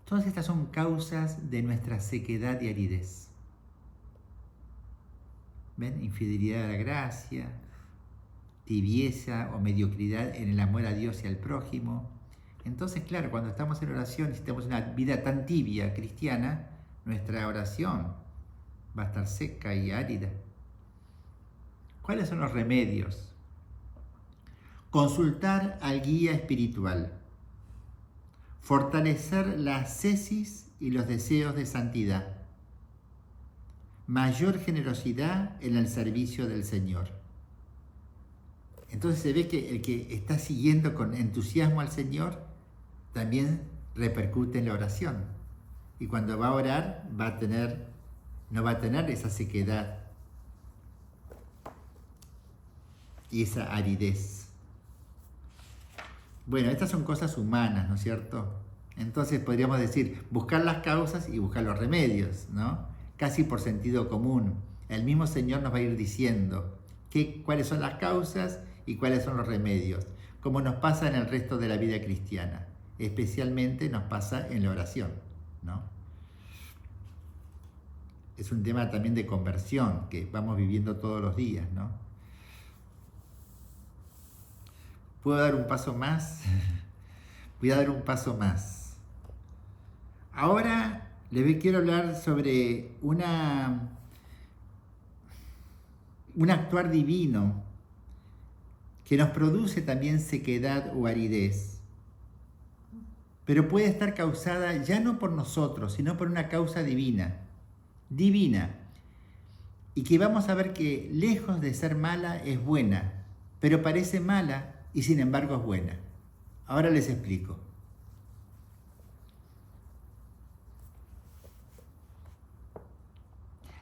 Todas estas son causas de nuestra sequedad y aridez. ¿Ven? Infidelidad a la gracia, tibieza o mediocridad en el amor a Dios y al prójimo. Entonces, claro, cuando estamos en oración y tenemos una vida tan tibia cristiana, nuestra oración va a estar seca y árida. ¿Cuáles son los remedios? Consultar al guía espiritual. Fortalecer la ascesis y los deseos de santidad. Mayor generosidad en el servicio del Señor. Entonces se ve que el que está siguiendo con entusiasmo al Señor también repercute en la oración. Y cuando va a orar no va a tener esa sequedad y esa aridez. Bueno, estas son cosas humanas, ¿no es cierto? Entonces podríamos decir, buscar las causas y buscar los remedios, ¿no? Casi por sentido común. El mismo Señor nos va a ir diciendo cuáles son las causas y cuáles son los remedios, como nos pasa en el resto de la vida cristiana. Especialmente nos pasa en la oración, ¿no? Es un tema también de conversión que vamos viviendo todos los días, ¿no? ¿Puedo dar un paso más? Voy a dar un paso más. Ahora quiero hablar sobre un actuar divino que nos produce también sequedad o aridez, pero puede estar causada ya no por nosotros, sino por una causa divina, y que vamos a ver que lejos de ser mala es buena, pero parece mala y sin embargo es buena. Ahora les explico.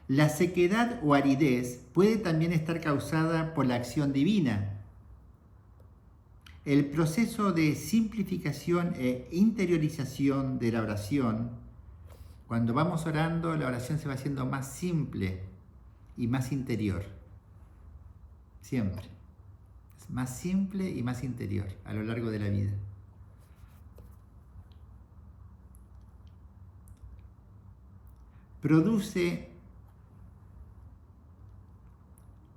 La sequedad o aridez puede también estar causada por la acción divina. El proceso de simplificación e interiorización de la oración, cuando vamos orando, la oración se va haciendo más simple y más interior. Siempre. Es más simple y más interior a lo largo de la vida. Produce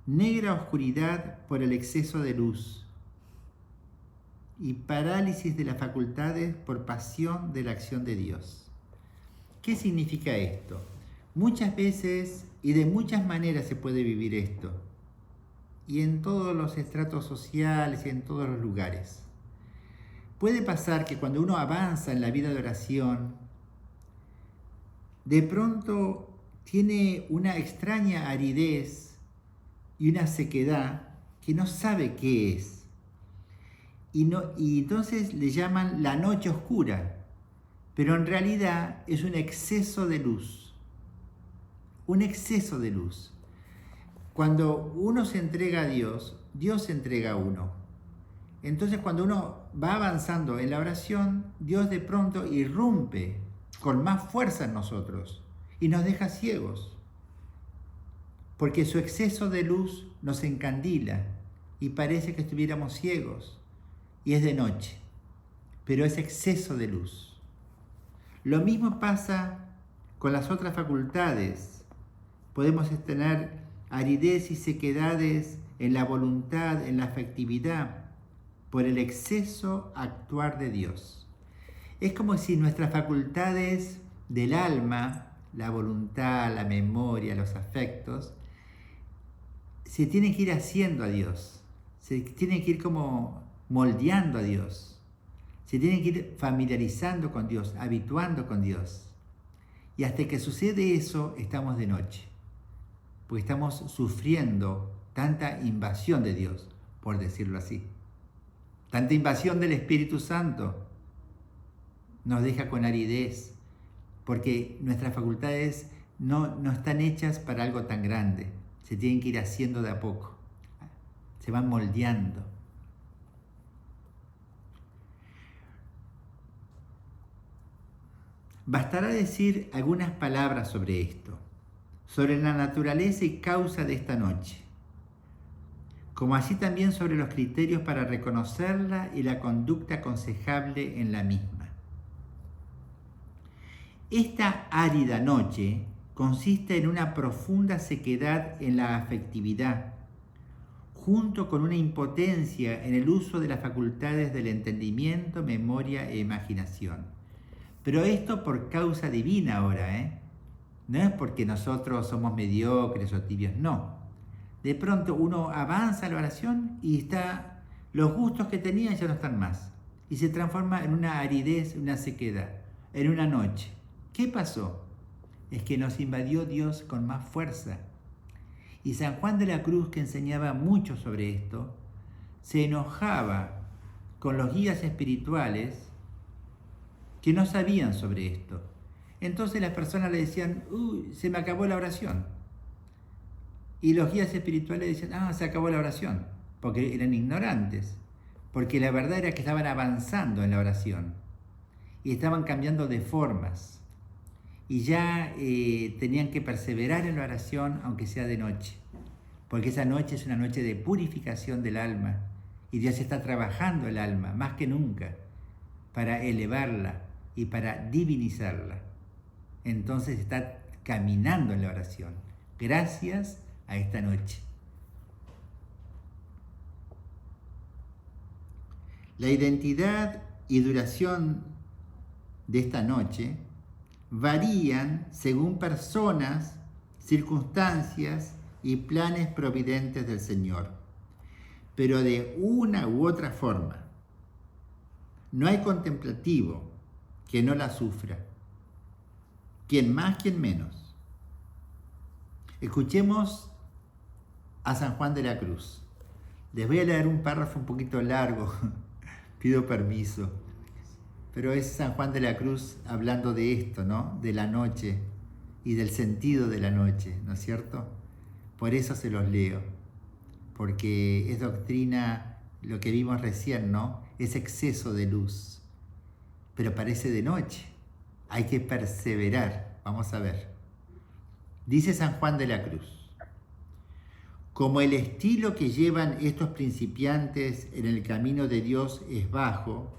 negra oscuridad por el exceso de luz y parálisis de las facultades por pasión de la acción de Dios. ¿Qué significa esto? Muchas veces y de muchas maneras se puede vivir esto, y en todos los estratos sociales y en todos los lugares. Puede pasar que cuando uno avanza en la vida de oración, de pronto tiene una extraña aridez y una sequedad que no sabe qué es. Y entonces le llaman la noche oscura, pero en realidad es un exceso de luz. Un exceso de luz. Cuando uno se entrega a Dios, Dios se entrega a uno. Entonces cuando uno va avanzando en la oración, Dios de pronto irrumpe con más fuerza en nosotros y nos deja ciegos. Porque su exceso de luz nos encandila y parece que estuviéramos ciegos. Y es de noche, pero es exceso de luz. Lo mismo pasa con las otras facultades. Podemos tener aridez y sequedades en la voluntad, en la afectividad, por el exceso actuar de Dios. Es como si nuestras facultades del alma, la voluntad, la memoria, los afectos, se tienen que ir haciendo a Dios, se tienen que ir como moldeando a Dios, se tienen que ir familiarizando con Dios, habituando con Dios. Y hasta que sucede eso, estamos de noche, porque estamos sufriendo tanta invasión de Dios, por decirlo así. Tanta invasión del Espíritu Santo nos deja con aridez, porque nuestras facultades no están hechas para algo tan grande. Se tienen que ir haciendo de a poco. se van moldeando. Bastará decir algunas palabras sobre esto, sobre la naturaleza y causa de esta noche, como así también sobre los criterios para reconocerla y la conducta aconsejable en la misma. Esta árida noche consiste en una profunda sequedad en la afectividad, junto con una impotencia en el uso de las facultades del entendimiento, memoria e imaginación. Pero esto por causa divina ahora, no es porque nosotros somos mediocres o tibios, no. De pronto uno avanza la oración y los gustos que tenía ya no están más. Y se transforma en una aridez, una sequedad, en una noche. ¿Qué pasó? Es que nos invadió Dios con más fuerza. Y San Juan de la Cruz, que enseñaba mucho sobre esto, se enojaba con los guías espirituales que no sabían sobre esto. Entonces las personas le decían, se me acabó la oración. Y los guías espirituales decían, se acabó la oración, porque eran ignorantes. Porque la verdad era que estaban avanzando en la oración y estaban cambiando de formas. Y ya tenían que perseverar en la oración, aunque sea de noche. Porque esa noche es una noche de purificación del alma. Y Dios está trabajando el alma, más que nunca, para elevarla y para divinizarla. Entonces está caminando en la oración, gracias a esta noche. La identidad y duración de esta noche varían según personas, circunstancias y planes providentes del Señor, pero de una u otra forma. No hay contemplativo que no la sufra, quien más, quien menos. Escuchemos a San Juan de la Cruz. Les voy a leer un párrafo un poquito largo, pido permiso, pero es San Juan de la Cruz hablando de esto, ¿no? De la noche y del sentido de la noche, ¿no es cierto? Por eso se los leo, porque es doctrina, lo que vimos recién, ¿no? Es exceso de luz. Pero parece de noche. Hay que perseverar. Vamos a ver. Dice San Juan de la Cruz: como el estilo que llevan estos principiantes en el camino de Dios es bajo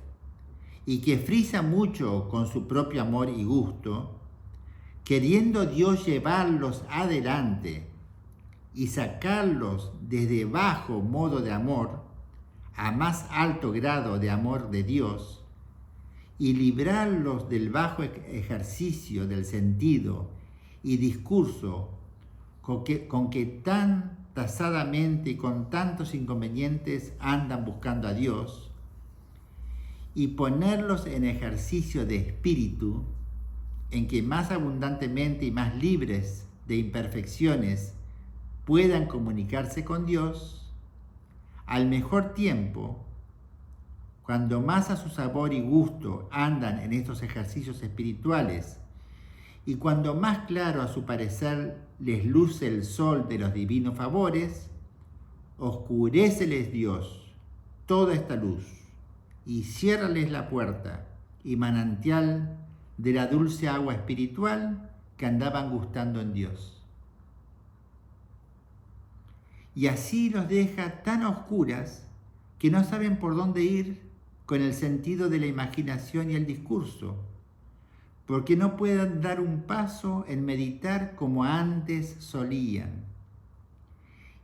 y que frisa mucho con su propio amor y gusto, queriendo Dios llevarlos adelante y sacarlos desde bajo modo de amor a más alto grado de amor de Dios, y librarlos del bajo ejercicio del sentido y discurso con que tan tasadamente y con tantos inconvenientes andan buscando a Dios, y ponerlos en ejercicio de espíritu, en que más abundantemente y más libres de imperfecciones puedan comunicarse con Dios, al mejor tiempo, cuando más a su sabor y gusto andan en estos ejercicios espirituales, y cuando más claro a su parecer les luce el sol de los divinos favores, oscuréceles Dios toda esta luz, y ciérrales la puerta y manantial de la dulce agua espiritual que andaban gustando en Dios. Y así los deja tan a oscuras que no saben por dónde ir con el sentido de la imaginación y el discurso, porque no pueden dar un paso en meditar como antes solían.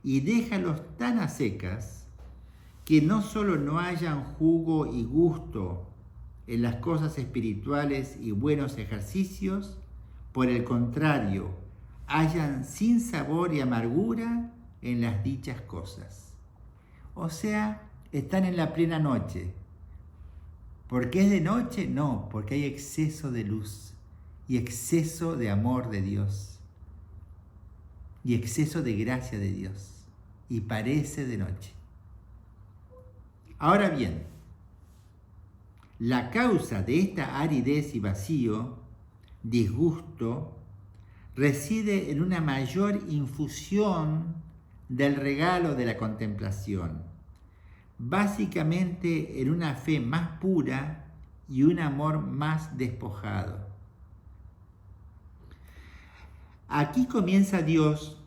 Y déjalos tan a secas que no solo no hayan jugo y gusto en las cosas espirituales y buenos ejercicios, por el contrario, hayan sin sabor y amargura en las dichas cosas. O sea, están en la plena noche. ¿Por qué es de noche? No, porque hay exceso de luz y exceso de amor de Dios y exceso de gracia de Dios, y parece de noche. Ahora bien, la causa de esta aridez y vacío, disgusto, reside en una mayor infusión del regalo de la contemplación, básicamente en una fe más pura y un amor más despojado. Aquí comienza Dios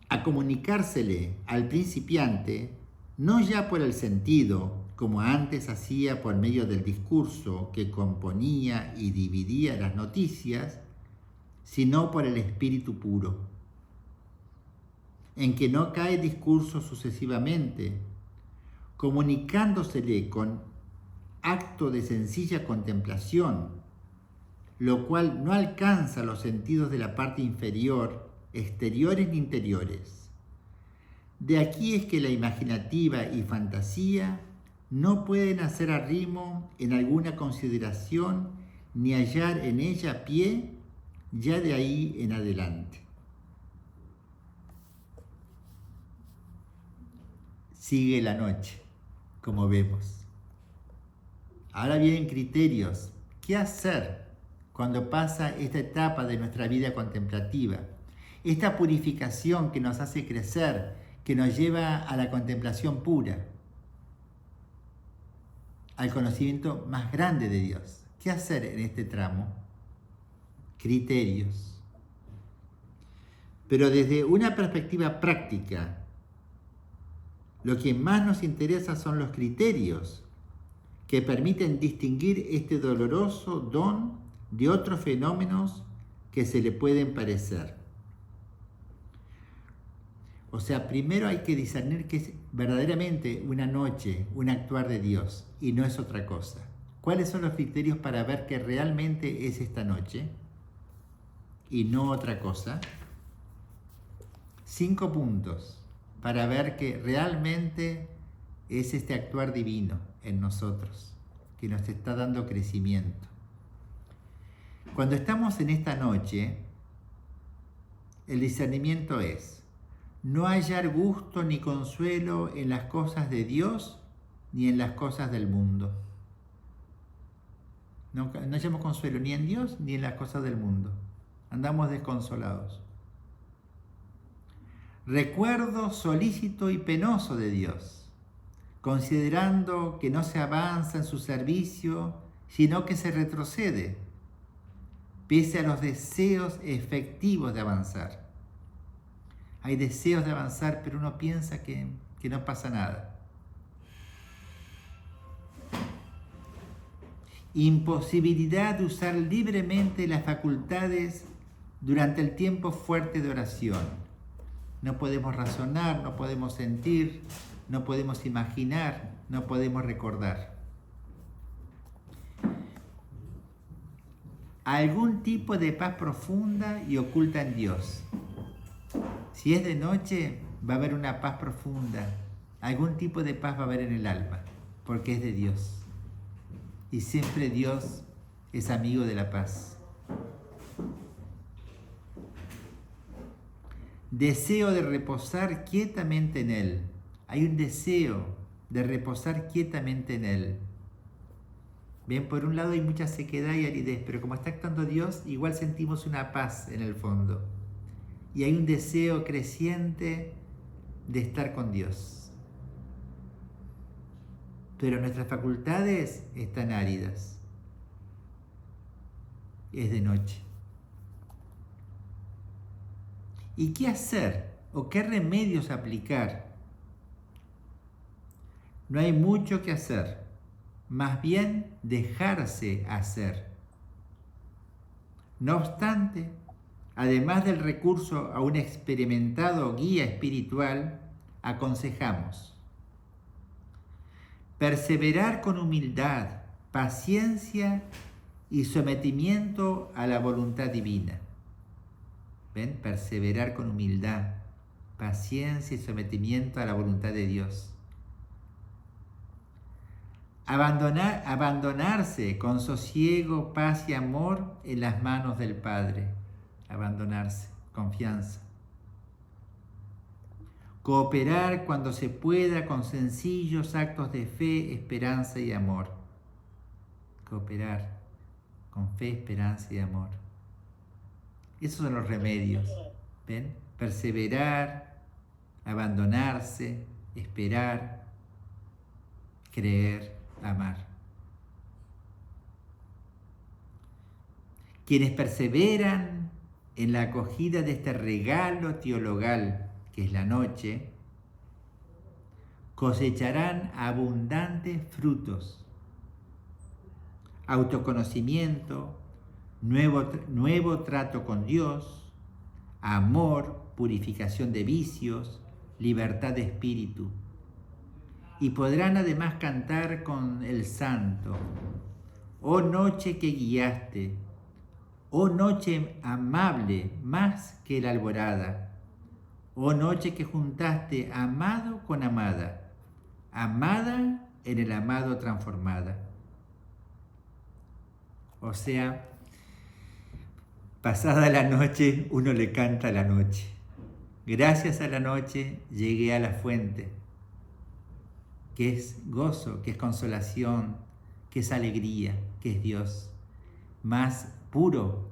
a comunicársele al principiante, no ya por el sentido, como antes hacía por medio del discurso que componía y dividía las noticias, sino por el espíritu puro, en que no cae discurso sucesivamente, comunicándosele con acto de sencilla contemplación, lo cual no alcanza los sentidos de la parte inferior, exteriores ni interiores. De aquí es que la imaginativa y fantasía no pueden hacer arrimo en alguna consideración ni hallar en ella pie ya de ahí en adelante. Sigue la noche, como vemos. Ahora vienen criterios. ¿Qué hacer cuando pasa esta etapa de nuestra vida contemplativa? Esta purificación que nos hace crecer, que nos lleva a la contemplación pura, al conocimiento más grande de Dios. ¿Qué hacer en este tramo? Criterios. Pero desde una perspectiva práctica, lo que más nos interesa son los criterios que permiten distinguir este doloroso don de otros fenómenos que se le pueden parecer. O sea, primero hay que discernir que es verdaderamente una noche, un actuar de Dios, y no es otra cosa. ¿Cuáles son los criterios para ver que realmente es esta noche y no otra cosa? 5 puntos para ver que realmente es este actuar divino en nosotros, que nos está dando crecimiento. Cuando estamos en esta noche, el discernimiento es no hallar gusto ni consuelo en las cosas de Dios ni en las cosas del mundo. No hallamos consuelo ni en Dios ni en las cosas del mundo. Andamos desconsolados. Recuerdo solícito y penoso de Dios, considerando que no se avanza en su servicio, sino que se retrocede, pese a los deseos efectivos de avanzar. Hay deseos de avanzar, pero uno piensa que no pasa nada. Imposibilidad de usar libremente las facultades durante el tiempo fuerte de oración. No podemos razonar, no podemos sentir, no podemos imaginar, no podemos recordar. Algún tipo de paz profunda y oculta en Dios. Si es de noche, va a haber una paz profunda. Algún tipo de paz va a haber en el alma, porque es de Dios. Y siempre Dios es amigo de la paz. Deseo de reposar quietamente en Él. Hay un deseo de reposar quietamente en Él. Bien, por un lado hay mucha sequedad y aridez, pero como está actuando Dios, igual sentimos una paz en el fondo. Y hay un deseo creciente de estar con Dios. Pero nuestras facultades están áridas. Es de noche. ¿Y qué hacer? ¿O qué remedios aplicar? No hay mucho que hacer. Más bien dejarse hacer. No obstante, además del recurso a un experimentado guía espiritual, aconsejamos perseverar con humildad, paciencia y sometimiento a la voluntad divina. ¿Ven? Perseverar con humildad, paciencia y sometimiento a la voluntad de Dios. Abandonarse con sosiego, paz y amor en las manos del Padre. Abandonarse, confianza. Cooperar cuando se pueda con sencillos actos de fe, esperanza y amor. Cooperar con fe, esperanza y amor. Esos son los remedios. ¿Ven? Perseverar, abandonarse, esperar, creer, amar. Quienes perseveran en la acogida de este regalo teologal que es la noche, cosecharán abundantes frutos, autoconocimiento, nuevo trato con Dios, amor, purificación de vicios, libertad de espíritu. Y podrán además cantar con el santo: oh noche que guiaste, oh noche amable más que la alborada, oh noche que juntaste amado con amada, amada en el amado transformada. O sea, pasada la noche, uno le canta a la noche. Gracias a la noche llegué a la fuente, que es gozo, que es consolación, que es alegría, que es Dios. Más puro,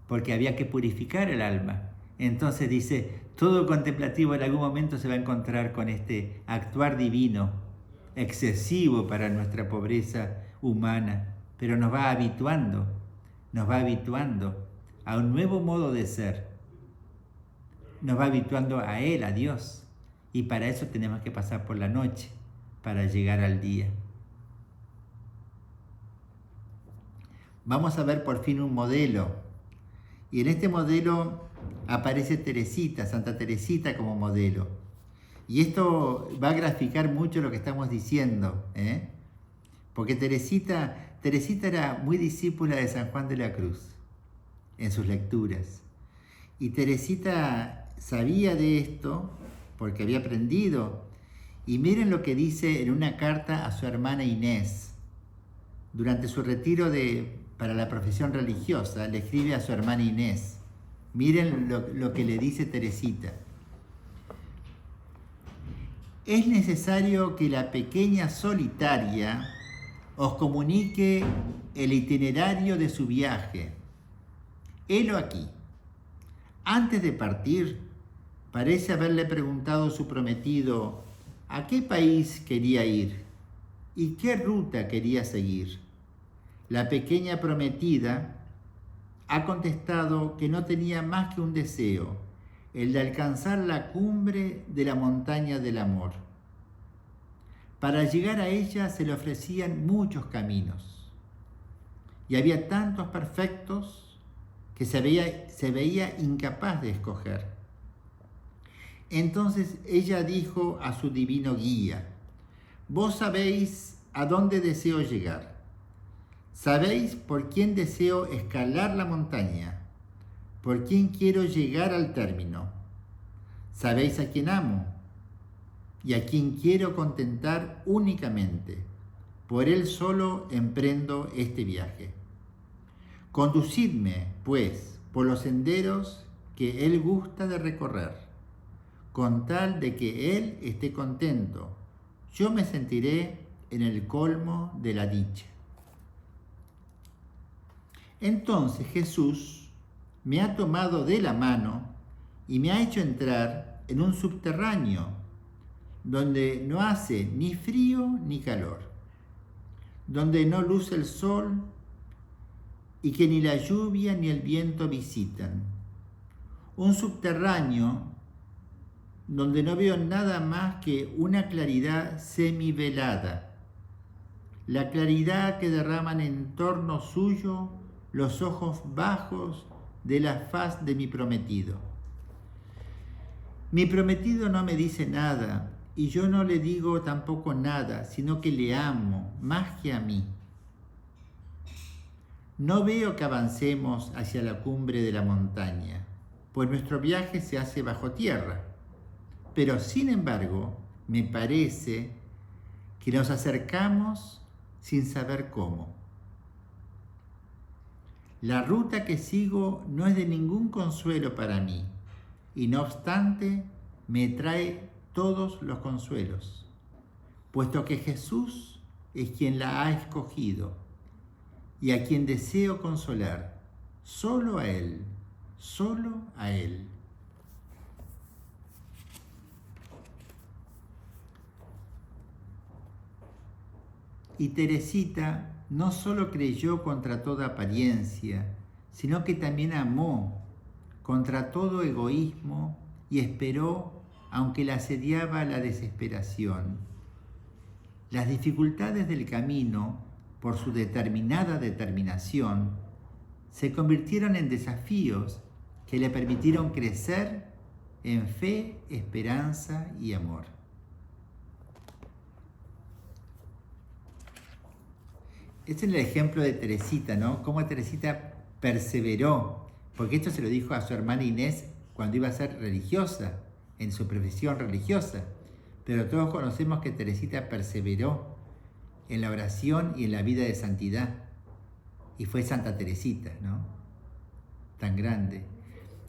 porque había que purificar el alma. Entonces dice, todo contemplativo en algún momento se va a encontrar con este actuar divino, excesivo para nuestra pobreza humana, pero nos va habituando a un nuevo modo de ser. Nos va habituando a Él, a Dios. Y para eso tenemos que pasar por la noche, para llegar al día. Vamos a ver por fin un modelo. Y en este modelo aparece Teresita, Santa Teresita como modelo. Y esto va a graficar mucho lo que estamos diciendo, porque Teresita era muy discípula de San Juan de la Cruz en sus lecturas. Y Teresita sabía de esto porque había aprendido. Y miren lo que dice en una carta a su hermana Inés. Durante su retiro para la profesión religiosa, le escribe a su hermana Inés. Miren lo que le dice Teresita. Es necesario que la pequeña solitaria os comunique el itinerario de su viaje. Helo aquí. Antes de partir, parece haberle preguntado su prometido a qué país quería ir y qué ruta quería seguir. La pequeña prometida ha contestado que no tenía más que un deseo, el de alcanzar la cumbre de la montaña del amor. Para llegar a ella se le ofrecían muchos caminos y había tantos perfectos que se veía incapaz de escoger. Entonces ella dijo a su divino guía: vos sabéis a dónde deseo llegar, sabéis por quién deseo escalar la montaña, por quién quiero llegar al término, sabéis a quién amo y a quien quiero contentar únicamente. Por él solo emprendo este viaje. Conducidme, pues, por los senderos que él gusta de recorrer, con tal de que él esté contento. Yo me sentiré en el colmo de la dicha. Entonces Jesús me ha tomado de la mano y me ha hecho entrar en un subterráneo donde no hace ni frío ni calor, donde no luce el sol y que ni la lluvia ni el viento visitan. Un subterráneo donde no veo nada más que una claridad semivelada, la claridad que derraman en torno suyo los ojos bajos de la faz de mi prometido. Mi prometido no me dice nada, y yo no le digo tampoco nada, sino que le amo más que a mí. No veo que avancemos hacia la cumbre de la montaña, pues nuestro viaje se hace bajo tierra. Pero sin embargo, me parece que nos acercamos sin saber cómo. La ruta que sigo no es de ningún consuelo para mí, y no obstante me trae todos los consuelos, puesto que Jesús es quien la ha escogido y a quien deseo consolar, solo a Él, solo a Él. Y Teresita no solo creyó contra toda apariencia, sino que también amó contra todo egoísmo y esperó aunque la asediaba la desesperación. Las dificultades del camino, por su determinada determinación, se convirtieron en desafíos que le permitieron crecer en fe, esperanza y amor. Este es el ejemplo de Teresita, ¿no? Cómo Teresita perseveró, porque esto se lo dijo a su hermana Inés cuando iba a ser religiosa, en su profesión religiosa. Pero todos conocemos que Teresita perseveró en la oración y en la vida de santidad. Y fue Santa Teresita, ¿no? Tan grande.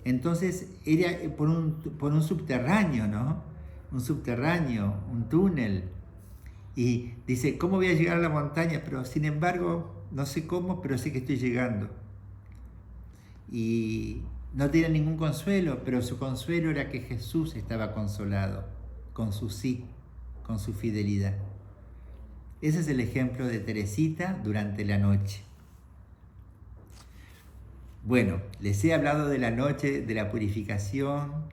Entonces era por un subterráneo, ¿no? Un subterráneo, un túnel. Y dice, ¿cómo voy a llegar a la montaña? Pero sin embargo, no sé cómo, pero sé que estoy llegando. Y no tenía ningún consuelo, pero su consuelo era que Jesús estaba consolado, con su sí, con su fidelidad. Ese es el ejemplo de Teresita durante la noche. Bueno, les he hablado de la noche, de la purificación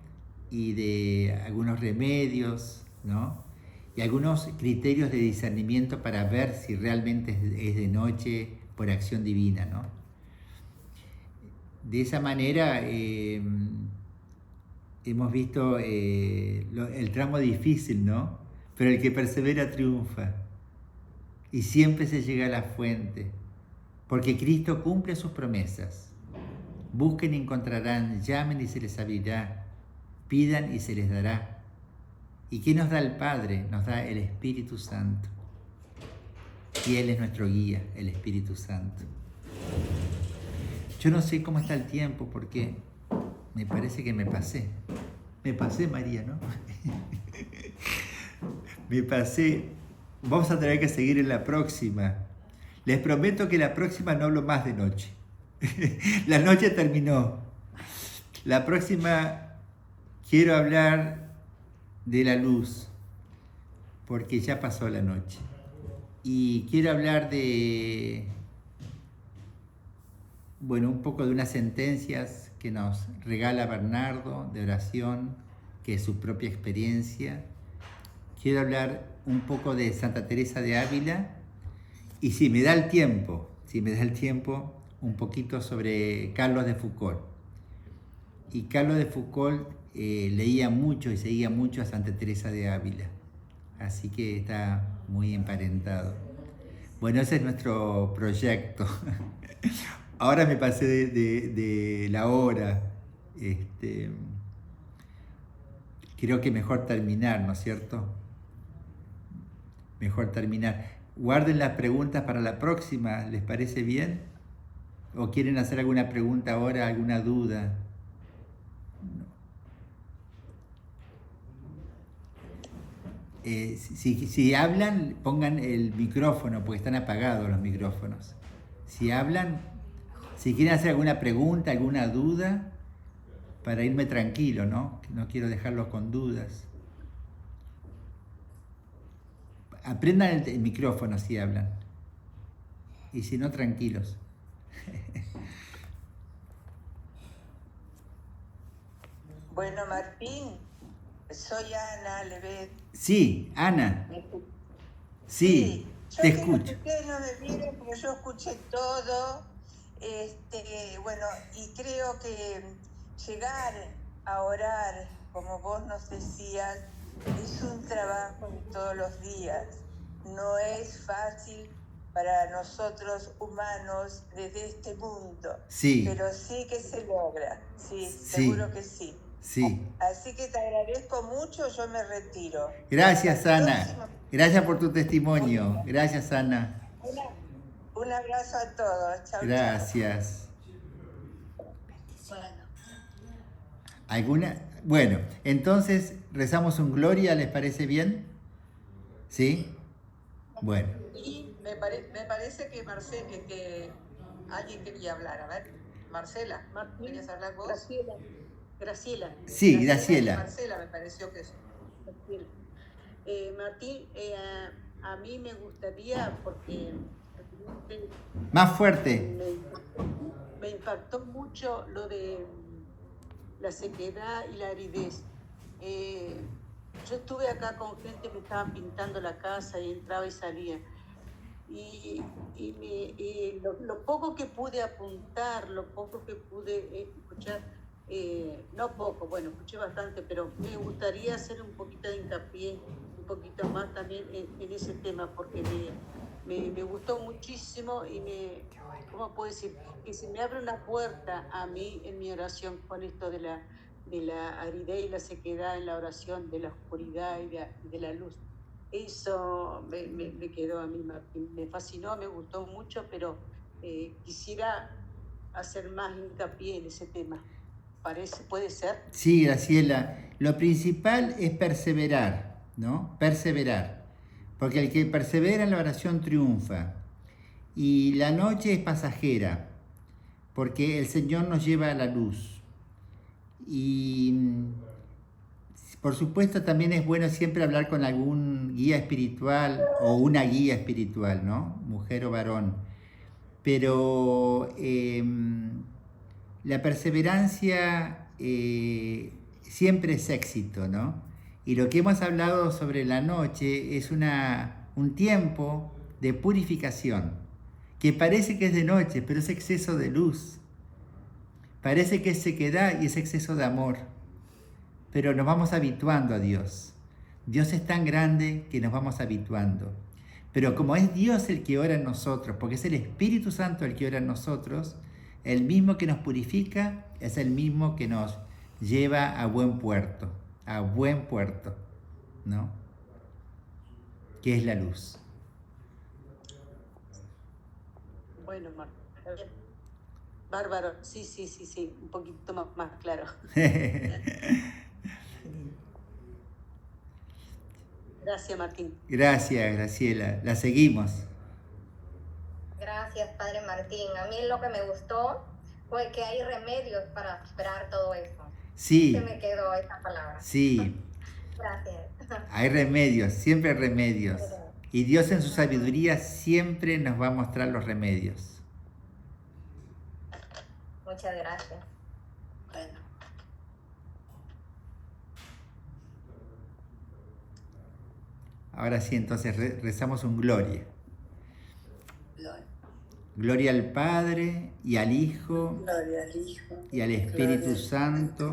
y de algunos remedios, ¿no? Y algunos criterios de discernimiento para ver si realmente es de noche por acción divina, ¿no? De esa manera hemos visto el tramo difícil, ¿no? Pero el que persevera triunfa y siempre se llega a la fuente, porque Cristo cumple sus promesas. Busquen y encontrarán, llamen y se les abrirá, pidan y se les dará. ¿Y qué nos da el Padre? Nos da el Espíritu Santo. Y Él es nuestro guía, el Espíritu Santo. Yo no sé cómo está el tiempo porque me parece que me pasé. Me pasé, María, ¿no? Me pasé. Vamos a tener que seguir en la próxima. Les prometo que la próxima no hablo más de noche. La noche terminó. La próxima quiero hablar de la luz, porque ya pasó la noche. Y quiero hablar de, bueno, un poco de unas sentencias que nos regala Bernardo de oración, que es su propia experiencia. Quiero hablar un poco de Santa Teresa de Ávila y si me da el tiempo, un poquito sobre Carlos de Foucauld. Y Carlos de Foucauld leía mucho y seguía mucho a Santa Teresa de Ávila, así que está muy emparentado. Bueno, ese es nuestro proyecto. Ahora me pasé de la hora. Creo que mejor terminar, ¿no es cierto? Mejor terminar. Guarden las preguntas para la próxima, ¿les parece bien? ¿O quieren hacer alguna pregunta ahora, alguna duda? Si hablan, pongan el micrófono, porque están apagados los micrófonos. Si hablan, si quieren hacer alguna pregunta, alguna duda, para irme tranquilo, ¿no? No quiero dejarlos con dudas. Aprendan el micrófono si hablan. Y si no, tranquilos. Bueno, Martín, soy Ana Levet. Sí, Ana. Sí, te escucho. Que ustedes no me miren porque yo escuché todo. Bueno, y creo que llegar a orar, como vos nos decías, es un trabajo de todos los días. No es fácil para nosotros humanos desde este mundo. Sí. Pero sí que se logra. Sí, seguro que sí. Sí. Así que te agradezco mucho, yo me retiro. Gracias, Ana. Gracias por tu testimonio. Gracias, Ana. Un abrazo a todos. Chau, gracias. ¿Alguna? Bueno, entonces rezamos un Gloria, ¿les parece bien? ¿Sí? Bueno. Y me parece que alguien quería hablar. A ver, Marcela, ¿querías hablar vos? Graciela. Sí, Graciela. Marcela me pareció que es. Martín, a mí me gustaría, porque Más fuerte. me impactó mucho lo de la sequedad y la aridez. Yo estuve acá con gente que me estaban pintando la casa y entraba y salía. Y lo poco que pude apuntar, lo poco que pude escuchar, no poco, bueno, escuché bastante, pero me gustaría hacer un poquito de hincapié, un poquito más también en ese tema, porque me gustó muchísimo y ¿cómo puedo decir? Que se me abre una puerta a mí en mi oración con esto de la aridez y la sequedad en la oración, de la oscuridad y de la luz. Eso me quedó a mí, Martín. Me fascinó, me gustó mucho, pero quisiera hacer más hincapié en ese tema. ¿Puede ser? Sí, Graciela, lo principal es perseverar, ¿no? Perseverar. Porque el que persevera en la oración triunfa. Y la noche es pasajera, porque el Señor nos lleva a la luz. Y por supuesto también es bueno siempre hablar con algún guía espiritual o una guía espiritual, ¿no? Mujer o varón. Pero la perseverancia siempre es éxito, ¿no? Y lo que hemos hablado sobre la noche es un tiempo de purificación, que parece que es de noche, pero es exceso de luz. Parece que es sequedad y es exceso de amor. Pero nos vamos habituando a Dios. Dios es tan grande que nos vamos habituando. Pero como es Dios el que ora en nosotros, porque es el Espíritu Santo el que ora en nosotros, el mismo que nos purifica es el mismo que nos lleva a buen puerto, ¿no? Que es la luz. Bueno, Martín, bárbaro, sí, un poquito más claro. Gracias, Martín. Gracias, Graciela. La seguimos. Gracias, Padre Martín. A mí lo que me gustó fue que hay remedios para superar todo eso. Sí. Se me quedó esa palabra. Sí. Gracias. Hay remedios, siempre remedios. Y Dios en su sabiduría siempre nos va a mostrar los remedios. Muchas gracias. Bueno. Ahora sí, entonces rezamos un gloria. Gloria. Gloria al Padre y al Hijo, Gloria al Hijo y al Espíritu Santo,